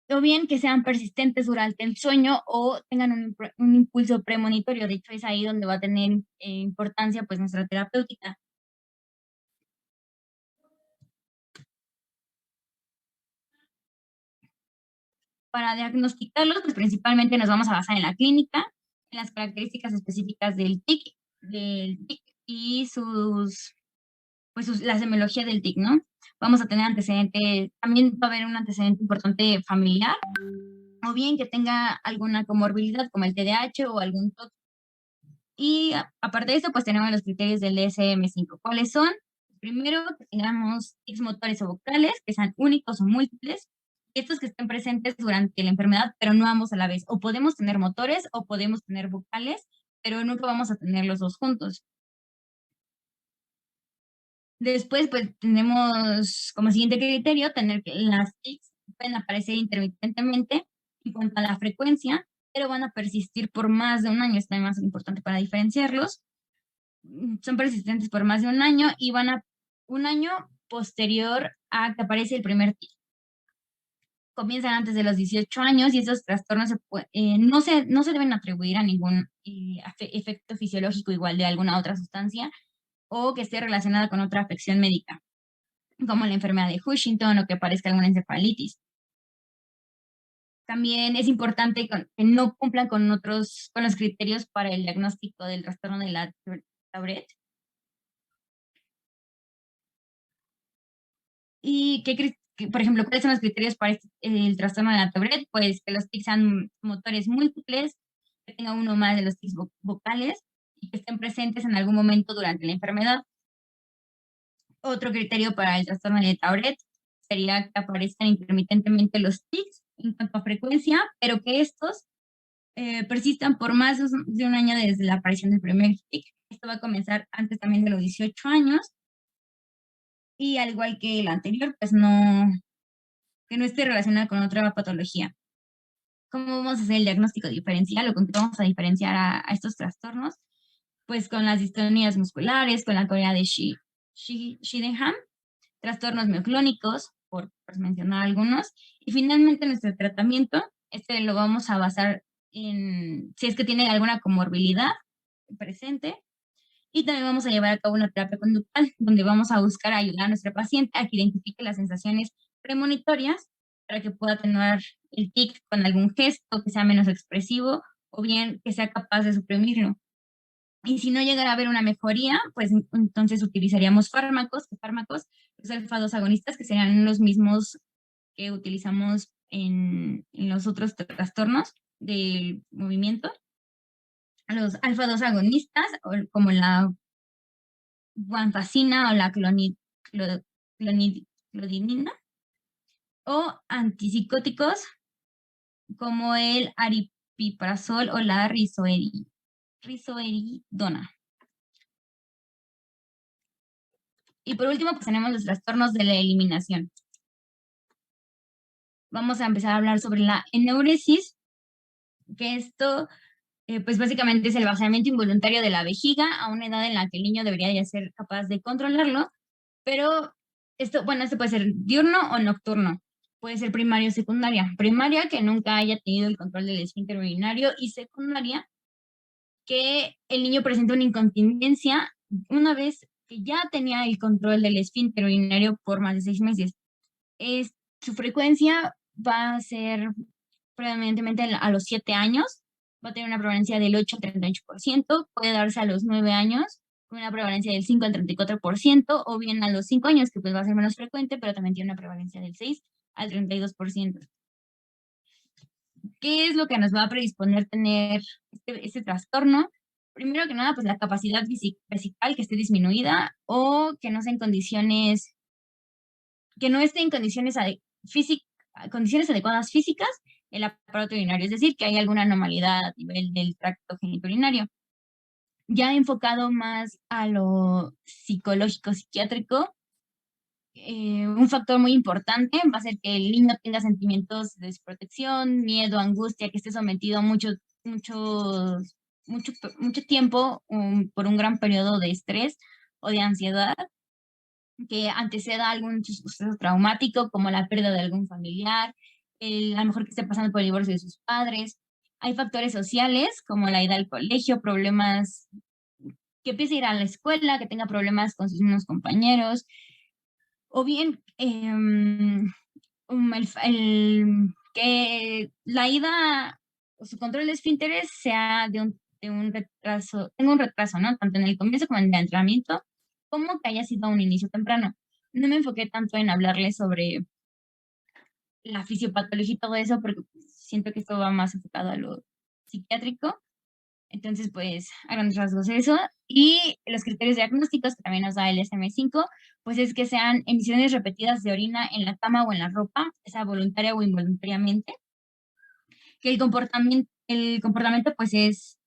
Speaker 2: o bien que sean persistentes durante el sueño o tengan un impulso premonitorio. De hecho, es ahí donde va a tener importancia pues nuestra terapéutica. Para diagnosticarlos, pues principalmente nos vamos a basar en la clínica, en las características específicas del TIC y la semiología del TIC, ¿no? Vamos a tener antecedentes, también va a haber un antecedente importante familiar, o bien que tenga alguna comorbilidad como el TDAH o algún TOC. Y aparte de eso, pues tenemos los criterios del DSM-5. ¿Cuáles son? Primero, que tengamos tics motores o vocales, que sean únicos o múltiples, estos que estén presentes durante la enfermedad, pero no ambos a la vez. O podemos tener motores o podemos tener vocales, pero nunca vamos a tener los dos juntos. Después, pues tenemos como siguiente criterio tener que las tics pueden aparecer intermitentemente en cuanto a la frecuencia, pero van a persistir por más de un año. Esto es más importante para diferenciarlos. Son persistentes por más de un año y van a un año posterior a que aparece el primer tic. Comienzan antes de los 18 años y esos trastornos no se deben atribuir a ningún efecto fisiológico igual de alguna otra sustancia o que esté relacionada con otra afección médica, como la enfermedad de Huntington o que aparezca alguna encefalitis. También es importante que no cumplan con los criterios para el diagnóstico del trastorno de la Tourette. Y por ejemplo, ¿cuáles son los criterios para el trastorno de la Tourette? Pues que los tics sean motores múltiples, que tenga uno más de los tics vocales y que estén presentes en algún momento durante la enfermedad. Otro criterio para el trastorno de Tourette sería que aparezcan intermitentemente los tics en cuanto a frecuencia, pero que estos persistan por más de un año desde la aparición del primer tic. Esto va a comenzar antes también de los 18 años y al igual que el anterior, pues no, que no esté relacionada con otra patología. ¿Cómo vamos a hacer el diagnóstico diferencial o con qué vamos a diferenciar a estos trastornos? Pues con las distonías musculares, con la teoría de Sydenham, trastornos mioclónicos, por mencionar algunos, y finalmente nuestro tratamiento, lo vamos a basar en si es que tiene alguna comorbilidad presente, y también vamos a llevar a cabo una terapia conductual, donde vamos a buscar ayudar a nuestra paciente a que identifique las sensaciones premonitorias para que pueda atenuar el tic con algún gesto que sea menos expresivo o bien que sea capaz de suprimirlo. Y si no llegara a haber una mejoría, pues entonces utilizaríamos fármacos, los alfa-2 agonistas, que serían los mismos que utilizamos en los otros trastornos del movimiento. Los alfa-2 agonistas, como la guanfacina o la clonidina, o antipsicóticos como el aripiprazol o la risoeridona. Y por último, pues tenemos los trastornos de la eliminación. Vamos a empezar a hablar sobre la eneuresis, que esto, pues básicamente es el vaciamiento involuntario de la vejiga a una edad en la que el niño debería ya ser capaz de controlarlo, pero esto puede ser diurno o nocturno. Puede ser primaria o secundaria. Primaria, que nunca haya tenido el control del esfínter urinario, y secundaria, que el niño presenta una incontinencia una vez que ya tenía el control del esfínter urinario por más de 6 meses. Su frecuencia va a ser predominantemente a los 7 años, va a tener una prevalencia del 8 al 38%, puede darse a los 9 años con una prevalencia del 5 al 34%, o bien a los 5 años, que pues va a ser menos frecuente, pero también tiene una prevalencia del 6 al 32%. ¿Qué es lo que nos va a predisponer a tener este trastorno? Primero que nada, pues la capacidad vesical que esté disminuida o que no sea en condiciones, que no esté en condiciones adecuadas físicas el aparato urinario, es decir, que hay alguna anormalidad a nivel del tracto genitourinario. Ya enfocado más a lo psicológico, psiquiátrico, un factor muy importante va a ser que el niño tenga sentimientos de desprotección, miedo, angustia, que esté sometido a mucho tiempo por un gran periodo de estrés o de ansiedad, que anteceda algún suceso traumático como la pérdida de algún familiar, a lo mejor que esté pasando por el divorcio de sus padres. Hay factores sociales como la ida al colegio, problemas, que empiece a ir a la escuela, que tenga problemas con sus mismos compañeros, o bien que la ida o su control de esfínteres sea de un retraso, tenga un retraso, ¿no? Tanto en el comienzo como en el entrenamiento, como que haya sido un inicio temprano. No me enfoqué tanto en hablarles sobre la fisiopatología y todo eso, porque siento que esto va más enfocado a lo psiquiátrico. Entonces, pues, a grandes rasgos eso. Y los criterios diagnósticos que también nos da el DSM-5, pues es que sean emisiones repetidas de orina en la cama o en la ropa, sea voluntaria o involuntariamente. Que el comportamiento pues es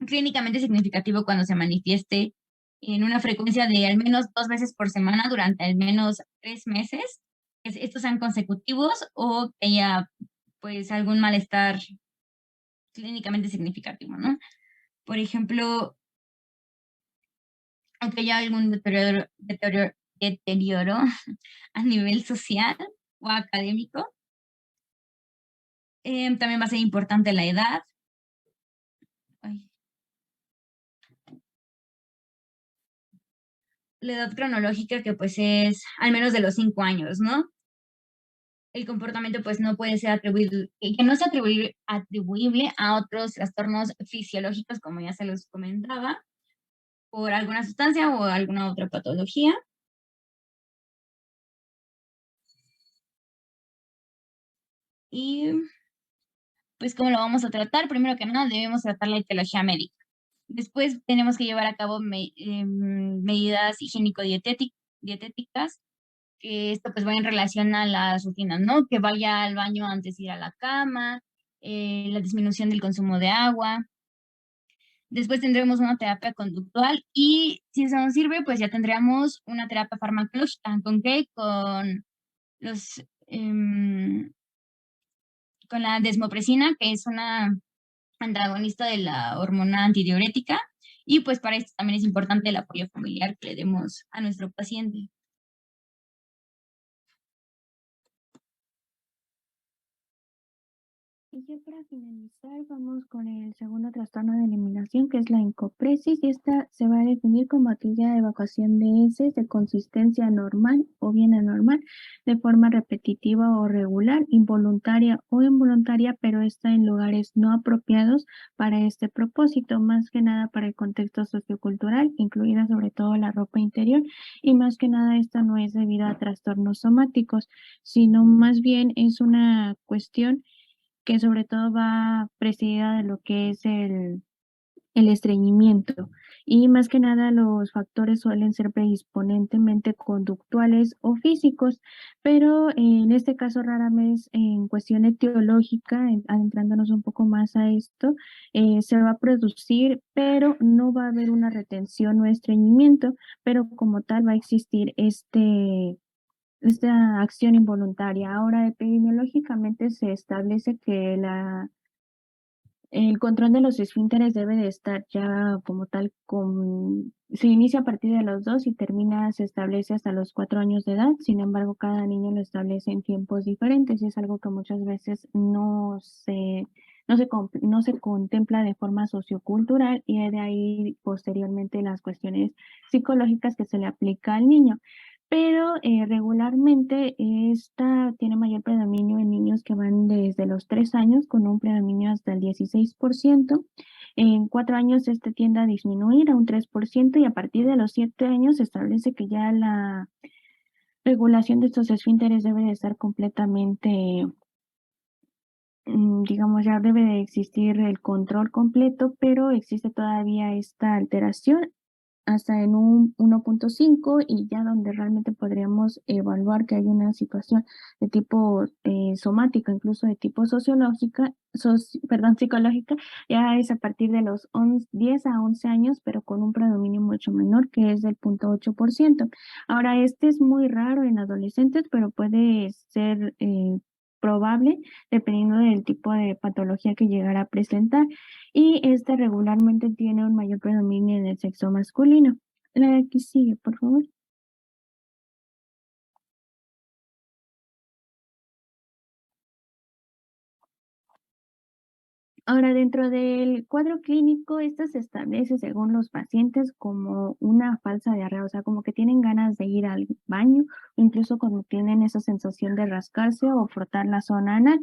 Speaker 2: clínicamente significativo cuando se manifieste en una frecuencia de al menos 2 veces por semana durante al menos 3 meses. Que estos sean consecutivos o que haya pues algún malestar clínicamente significativo, ¿no? Por ejemplo, aunque haya algún deterioro a nivel social o académico, también va a ser importante la edad. Ay, la edad cronológica, que pues es al menos de los 5 años, ¿no? El comportamiento pues no puede ser atribuible, que no sea atribuible a otros trastornos fisiológicos, como ya se los comentaba, por alguna sustancia o alguna otra patología. Y pues, ¿cómo lo vamos a tratar? Primero que nada, debemos tratar la etiología médica. Después tenemos que llevar a cabo medidas higiénico-dietéticas, que esto pues va en relación a las rutinas, ¿no? Que vaya al baño antes de ir a la cama, la disminución del consumo de agua, Después tendremos una terapia conductual y si eso nos sirve, pues ya tendríamos una terapia farmacológica. ¿Con qué? Los, em, con la desmopresina, que es una antagonista de la hormona antidiurética. Y pues para esto también es importante el apoyo familiar que le demos a nuestro paciente.
Speaker 1: Y ya para finalizar, vamos con el segundo trastorno de eliminación, que es la encopresis, y esta se va a definir como aquella evacuación de heces de consistencia normal o bien anormal, de forma repetitiva o regular, involuntaria o involuntaria, pero está en lugares no apropiados para este propósito, más que nada para el contexto sociocultural, incluida sobre todo la ropa interior, y más que nada esta no es debido a trastornos somáticos, sino más bien es una cuestión que sobre todo va presidida de lo que es el estreñimiento. Y más que nada los factores suelen ser predisponentemente conductuales o físicos, pero en este caso rara vez en cuestión etiológica, adentrándonos un poco más a esto, se va a producir, pero no va a haber una retención o estreñimiento, pero como tal va a existir esta acción involuntaria. Ahora, epidemiológicamente se establece que el control de los esfínteres debe de estar ya como tal, se inicia a partir de los 2 y termina, se establece hasta los 4 años de edad. Sin embargo, cada niño lo establece en tiempos diferentes y es algo que muchas veces no se contempla de forma sociocultural, y de ahí posteriormente las cuestiones psicológicas que se le aplica al niño. Pero regularmente esta tiene mayor predominio en niños que van desde los 3 años, con un predominio hasta el 16%. En 4 años este tiende a disminuir a un 3%, y a partir de los 7 años se establece que ya la regulación de estos esfínteres debe de estar completamente, digamos, ya debe de existir el control completo, pero existe todavía esta alteración hasta en un 1.5, y ya donde realmente podríamos evaluar que hay una situación de tipo somático, incluso de tipo psicológica, ya es a partir de los 10 a 11 años, pero con un predominio mucho menor, que es del 0.8%. Ahora, este es muy raro en adolescentes, pero puede ser probable dependiendo del tipo de patología que llegara a presentar, y este regularmente tiene un mayor predominio en el sexo masculino. La que sigue, por favor. Ahora, dentro del cuadro clínico, esto se establece según los pacientes como una falsa diarrea, o sea, como que tienen ganas de ir al baño, incluso cuando tienen esa sensación de rascarse o frotar la zona anal.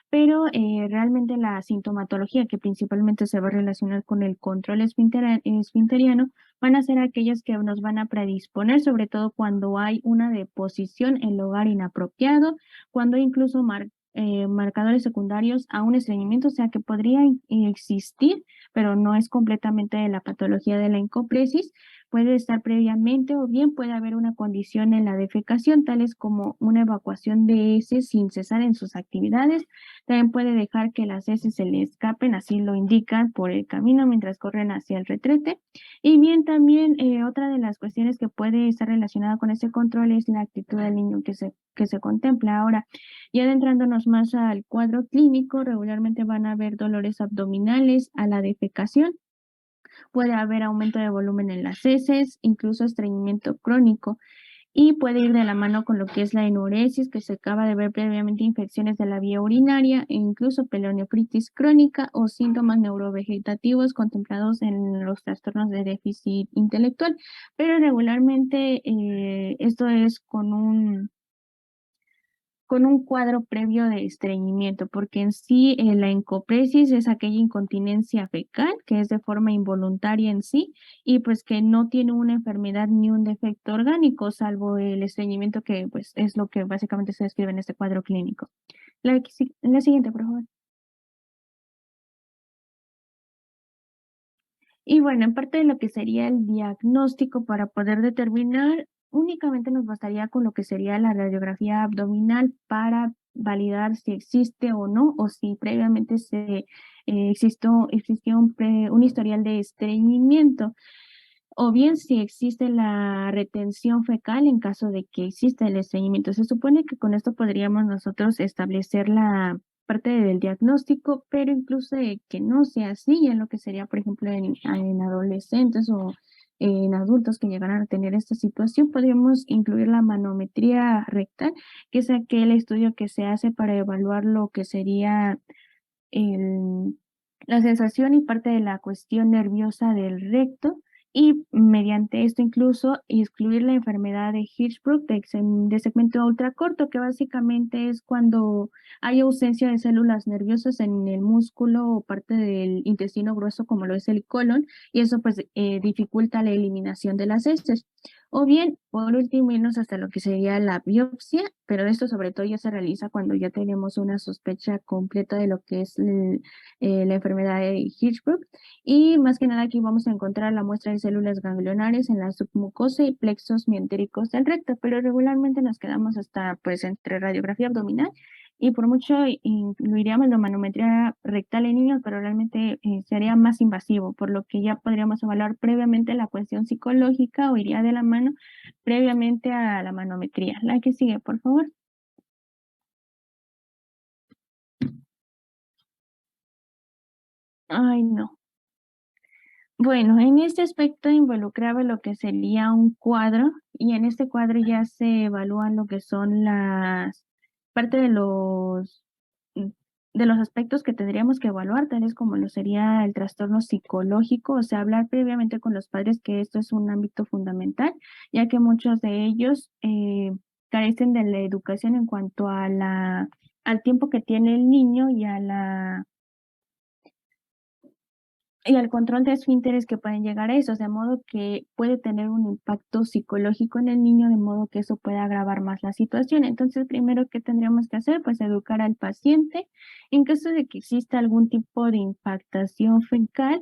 Speaker 1: Pero realmente la sintomatología que principalmente se va a relacionar con el control esfinteriano van a ser aquellas que nos van a predisponer, sobre todo cuando hay una deposición en lugar inapropiado, cuando hay incluso marcadores secundarios a un estreñimiento, o sea que podría existir, pero no es completamente de la patología de la encopresis. Puede estar previamente, o bien puede haber una condición en la defecación, tales como una evacuación de heces sin cesar en sus actividades. También puede dejar que las heces se le escapen, así lo indican, por el camino mientras corren hacia el retrete. Y bien, también otra de las cuestiones que puede estar relacionada con ese control es la actitud del niño que se contempla. Ahora, ya adentrándonos más al cuadro clínico, regularmente van a haber dolores abdominales a la defecación. Puede haber aumento de volumen en las heces, incluso estreñimiento crónico, y puede ir de la mano con lo que es la enuresis, que se acaba de ver previamente, infecciones de la vía urinaria e incluso pelonefritis crónica o síntomas neurovegetativos contemplados en los trastornos de déficit intelectual. Pero regularmente esto es con un cuadro previo de estreñimiento, porque en sí la encopresis es aquella incontinencia fecal que es de forma involuntaria en sí, y pues que no tiene una enfermedad ni un defecto orgánico, salvo el estreñimiento, que pues es lo que básicamente se describe en este cuadro clínico. La siguiente, por favor. Y bueno, en parte de lo que sería el diagnóstico para poder determinar, únicamente nos bastaría con lo que sería la radiografía abdominal para validar si existe o no, o si previamente existió un historial de estreñimiento, o bien si existe la retención fecal en caso de que exista el estreñimiento. Se supone que con esto podríamos nosotros establecer la parte del diagnóstico, pero incluso de que no sea así, en lo que sería, por ejemplo, en adolescentes o en adultos que llegaran a tener esta situación, podríamos incluir la manometría rectal, que es aquel estudio que se hace para evaluar lo que sería el- la sensación y parte de la cuestión nerviosa del recto, y mediante esto incluso excluir la enfermedad de Hirschsprung de segmento ultracorto, que básicamente es cuando hay ausencia de células nerviosas en el músculo o parte del intestino grueso como lo es el colon, y eso pues dificulta la eliminación de las heces. O bien, por último, irnos hasta lo que sería la biopsia, pero esto sobre todo ya se realiza cuando ya tenemos una sospecha completa de lo que es la enfermedad de Hirschsprung. Y más que nada aquí vamos a encontrar la muestra de células ganglionares en la submucosa y plexos mientéricos del recto, pero regularmente nos quedamos hasta pues entre radiografía abdominal y por mucho incluiríamos la manometría rectal en niños, pero realmente sería más invasivo, por lo que ya podríamos evaluar previamente la cuestión psicológica o iría de la mano previamente a la manometría. La que sigue, por favor. Ay, no. Bueno, en este aspecto involucraba lo que sería un cuadro, y en este cuadro ya se evalúan lo que son las parte mm, de los aspectos que tendríamos que evaluar, tales como lo sería el trastorno psicológico, o sea, hablar previamente con los padres que esto es un ámbito fundamental, ya que muchos de ellos carecen de la educación en cuanto a al tiempo que tiene el niño y al control de esfínteres que pueden llegar a eso, de modo que puede tener un impacto psicológico en el niño, de modo que eso puede agravar más la situación. Entonces, primero, ¿qué tendríamos que hacer? Pues educar al paciente. En caso de que exista algún tipo de impactación fecal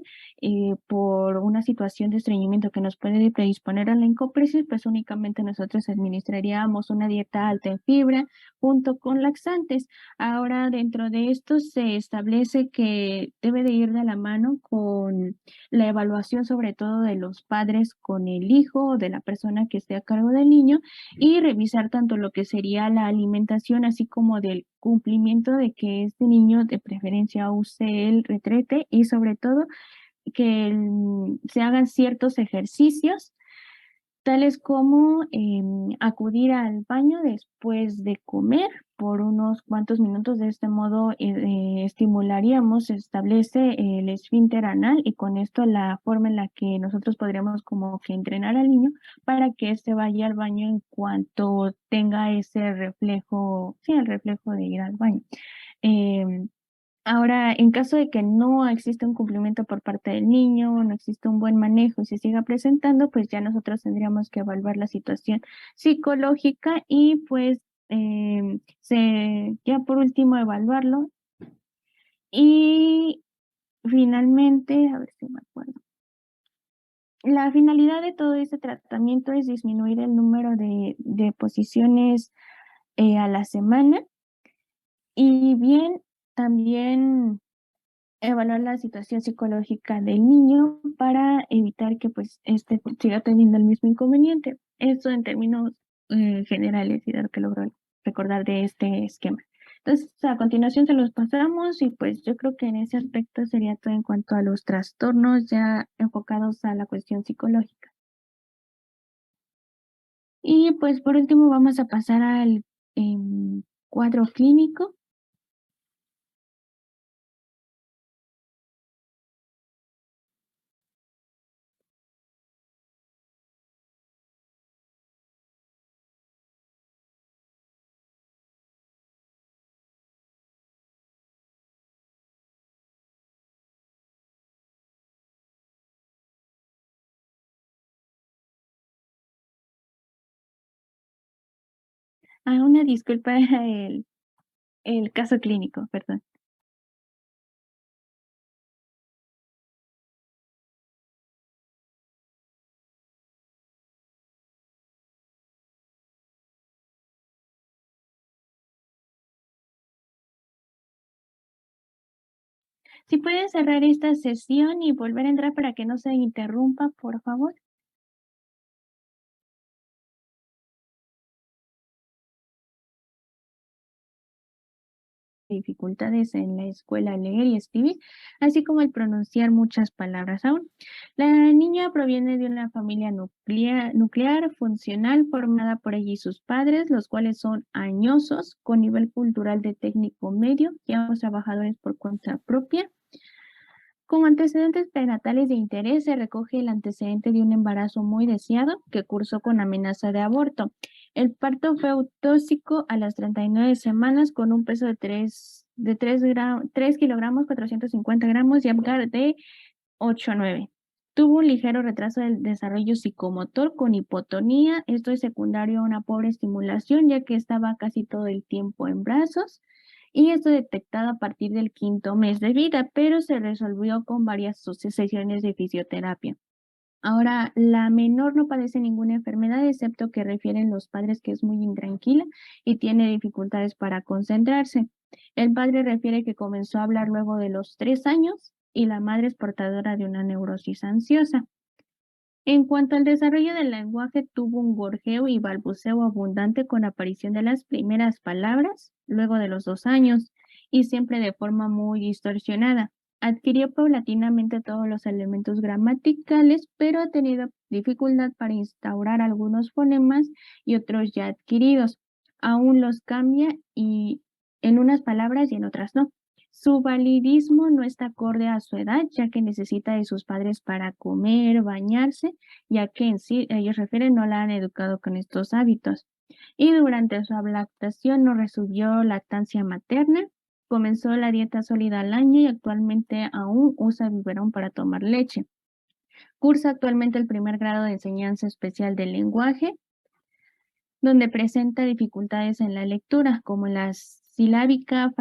Speaker 1: por una situación de estreñimiento que nos puede predisponer a la encopresis, pues únicamente nosotros administraríamos una dieta alta en fibra junto con laxantes. Ahora, dentro de esto se establece que debe de ir de la mano con la evaluación, sobre todo de los padres con el hijo o de la persona que esté a cargo del niño, y revisar tanto lo que sería la alimentación, así como del cumplimiento de que este niño de preferencia use el retrete, y sobre todo que se hagan ciertos ejercicios tales como acudir al baño después de comer por unos cuantos minutos. De este modo estimularíamos, se establece el esfínter anal, y con esto la forma en la que nosotros podríamos como que entrenar al niño para que éste vaya al baño en cuanto tenga ese reflejo, sí, el reflejo de ir al baño. Em, Ahora, en caso de que no exista un cumplimiento por parte del niño, no existe un buen manejo y se siga presentando, pues ya nosotros tendríamos que evaluar la situación psicológica y pues ya por último evaluarlo. Y finalmente, a ver si me acuerdo. La finalidad de todo este tratamiento es disminuir el número de posiciones a la semana, y bien, también evaluar la situación psicológica del niño para evitar que pues este siga teniendo el mismo inconveniente. Eso en términos generales, y de lo que logro recordar de este esquema. Entonces, a continuación se los pasamos, y pues yo creo que en ese aspecto sería todo en cuanto a los trastornos ya enfocados a la cuestión psicológica. Y pues por último vamos a pasar al cuadro clínico. Una disculpa, el caso clínico, perdón. Si pueden cerrar esta sesión y volver a entrar para que no se interrumpa, por favor. Dificultades en la escuela a leer y escribir, así como el pronunciar muchas palabras aún. La niña proviene de una familia nuclear funcional formada por ella y sus padres, los cuales son añosos, con nivel cultural de técnico medio y ambos trabajadores por cuenta propia. Como antecedentes prenatales de interés se recoge el antecedente de un embarazo muy deseado que cursó con amenaza de aborto. El parto fue autóxico a las 39 semanas con un peso de 3 kilogramos 450 gramos y Apgar de 8 a 9. Tuvo un ligero retraso del desarrollo psicomotor con hipotonía. Esto es secundario a una pobre estimulación ya que estaba casi todo el tiempo en brazos y esto detectado a partir del 5.º mes de vida, pero se resolvió con varias sesiones de fisioterapia. Ahora, la menor no padece ninguna enfermedad, excepto que refieren los padres que es muy intranquila y tiene dificultades para concentrarse. El padre refiere que comenzó a hablar luego de los 3 años y la madre es portadora de una neurosis ansiosa. En cuanto al desarrollo del lenguaje, tuvo un gorjeo y balbuceo abundante con aparición de las primeras palabras luego de los 2 años y siempre de forma muy distorsionada. Adquirió paulatinamente todos los elementos gramaticales, pero ha tenido dificultad para instaurar algunos fonemas y otros ya adquiridos. Aún los cambia y en unas palabras y en otras no. Su validismo no está acorde a su edad, ya que necesita de sus padres para comer, bañarse, ya que en sí, ellos refieren, no la han educado con estos hábitos. Y durante su lactación no recibió lactancia materna, comenzó la dieta sólida al año y actualmente aún usa biberón para tomar leche. Cursa actualmente el primer grado de enseñanza especial del lenguaje, donde presenta dificultades en la lectura, como la silábica,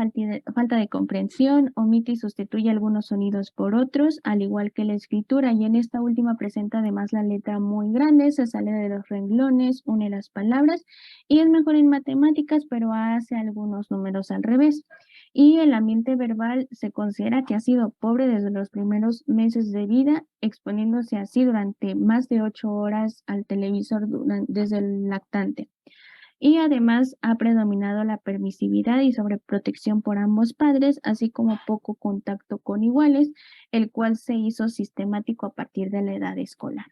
Speaker 1: falta de comprensión, omite y sustituye algunos sonidos por otros, al igual que la escritura, y en esta última presenta además la letra muy grande, se sale de los renglones, une las palabras, y es mejor en matemáticas, pero hace algunos números al revés. Y el ambiente verbal se considera que ha sido pobre desde los primeros meses de vida, exponiéndose así durante más de 8 horas al televisor desde el lactante. Y además ha predominado la permisividad y sobreprotección por ambos padres, así como poco contacto con iguales, el cual se hizo sistemático a partir de la edad escolar.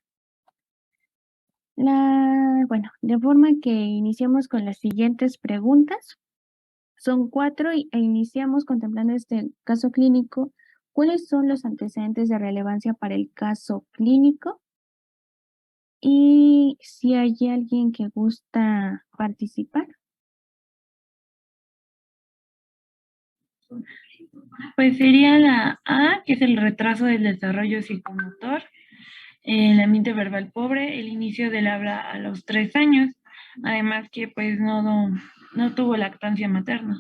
Speaker 1: Bueno, de forma que iniciamos con las siguientes preguntas. Son 4 e iniciamos contemplando este caso clínico. ¿Cuáles son los antecedentes de relevancia para el caso clínico? Y si hay alguien que gusta participar.
Speaker 3: Pues sería la A, que es el retraso del desarrollo psicomotor, el ambiente verbal pobre, el inicio del habla a los 3 años, además que pues no tuvo lactancia materna.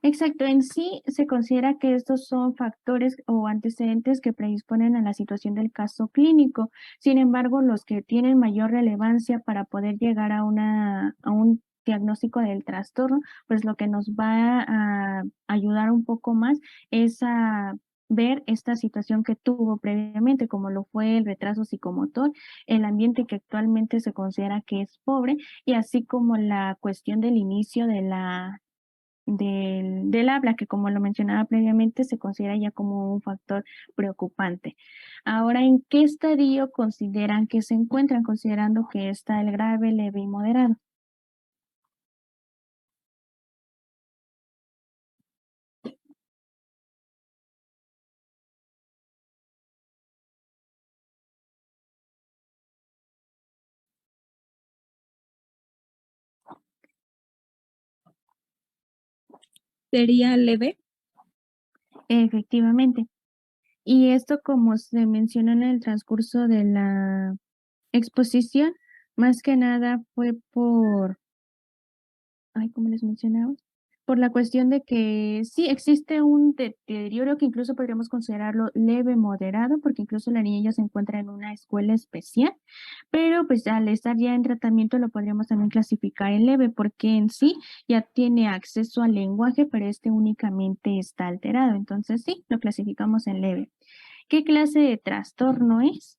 Speaker 1: Exacto, en sí se considera que estos son factores o antecedentes que predisponen a la situación del caso clínico. Sin embargo, los que tienen mayor relevancia para poder llegar a un diagnóstico del trastorno, pues lo que nos va a ayudar un poco más es a ver esta situación que tuvo previamente, como lo fue el retraso psicomotor, el ambiente que actualmente se considera que es pobre, y así como la cuestión del inicio del habla, que como lo mencionaba previamente, se considera ya como un factor preocupante. Ahora, ¿en qué estadio consideran que se encuentran, considerando que está el grave, leve y moderado?
Speaker 4: ¿Sería leve?
Speaker 1: Efectivamente. Y esto, como se mencionó en el transcurso de la exposición, más que nada fue por, como les mencionaba, por la cuestión de que sí existe un deterioro que incluso podríamos considerarlo leve, moderado, porque incluso la niña ya se encuentra en una escuela especial, pero pues al estar ya en tratamiento lo podríamos también clasificar en leve, porque en sí ya tiene acceso al lenguaje, pero este únicamente está alterado. Entonces sí, lo clasificamos en leve. ¿Qué clase de trastorno es?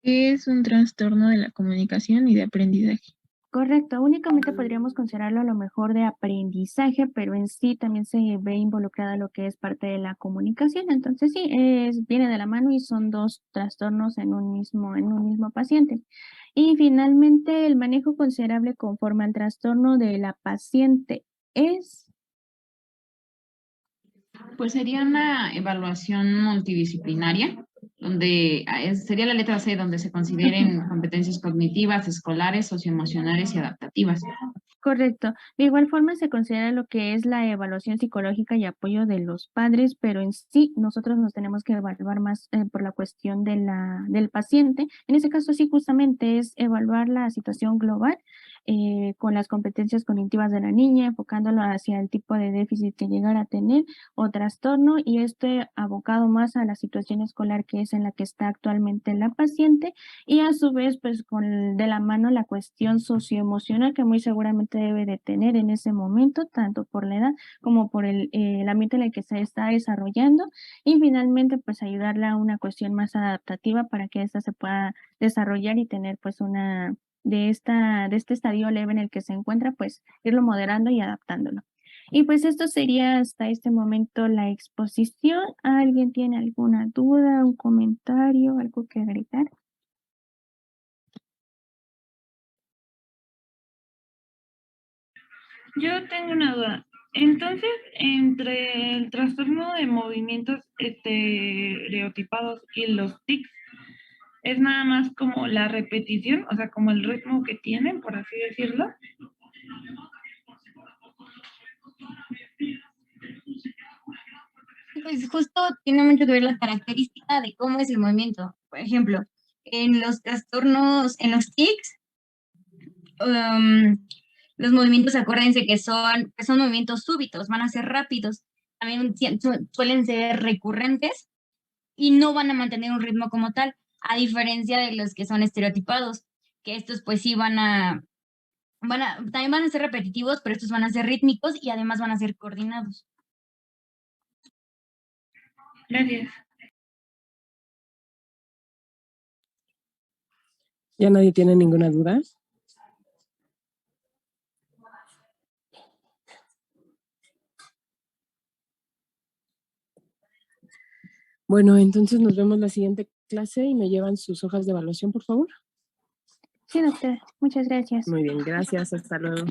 Speaker 4: Es un trastorno de la comunicación y de aprendizaje.
Speaker 1: Correcto, únicamente podríamos considerarlo a lo mejor de aprendizaje, pero en sí también se ve involucrada lo que es parte de la comunicación. Entonces sí, viene de la mano y son dos trastornos en un mismo paciente. Y finalmente, el manejo considerable conforme al trastorno de la paciente es.
Speaker 5: Pues sería una evaluación multidisciplinaria, donde sería la letra C, donde se consideren competencias cognitivas, escolares, socioemocionales y adaptativas.
Speaker 1: Correcto. De igual forma se considera lo que es la evaluación psicológica y apoyo de los padres, pero en sí nosotros nos tenemos que evaluar más por la cuestión del paciente. En ese caso sí justamente es evaluar la situación global con las competencias cognitivas de la niña, enfocándolo hacia el tipo de déficit que llegara a tener o trastorno y abocado más a la situación escolar que es en la que está actualmente la paciente y a su vez pues de la mano la cuestión socioemocional que muy seguramente debe de tener en ese momento, tanto por la edad como por el ambiente en el que se está desarrollando y finalmente pues ayudarle a una cuestión más adaptativa para que ésta se pueda desarrollar y tener pues de este estadio leve en el que se encuentra, pues irlo moderando y adaptándolo. Y pues esto sería hasta este momento la exposición. ¿Alguien tiene alguna duda, un comentario, algo que agregar?
Speaker 3: Yo tengo una duda. Entonces, entre el trastorno de movimientos estereotipados y los tics, ¿es nada más como la repetición, o sea, como el ritmo que tienen, por así decirlo?
Speaker 2: Pues justo tiene mucho que ver la característica de cómo es el movimiento. Por ejemplo, en los trastornos, en los tics, los movimientos, acuérdense que son movimientos súbitos, van a ser rápidos, también suelen ser recurrentes y no van a mantener un ritmo como tal, a diferencia de los que son estereotipados, que estos pues sí también van a ser repetitivos, pero estos van a ser rítmicos y además van a ser coordinados.
Speaker 3: Gracias.
Speaker 6: ¿Ya nadie tiene ninguna duda? Bueno, entonces nos vemos la siguiente clase y me llevan sus hojas de evaluación, por favor.
Speaker 1: Sí, doctora. Muchas gracias.
Speaker 6: Muy bien, gracias. Hasta luego.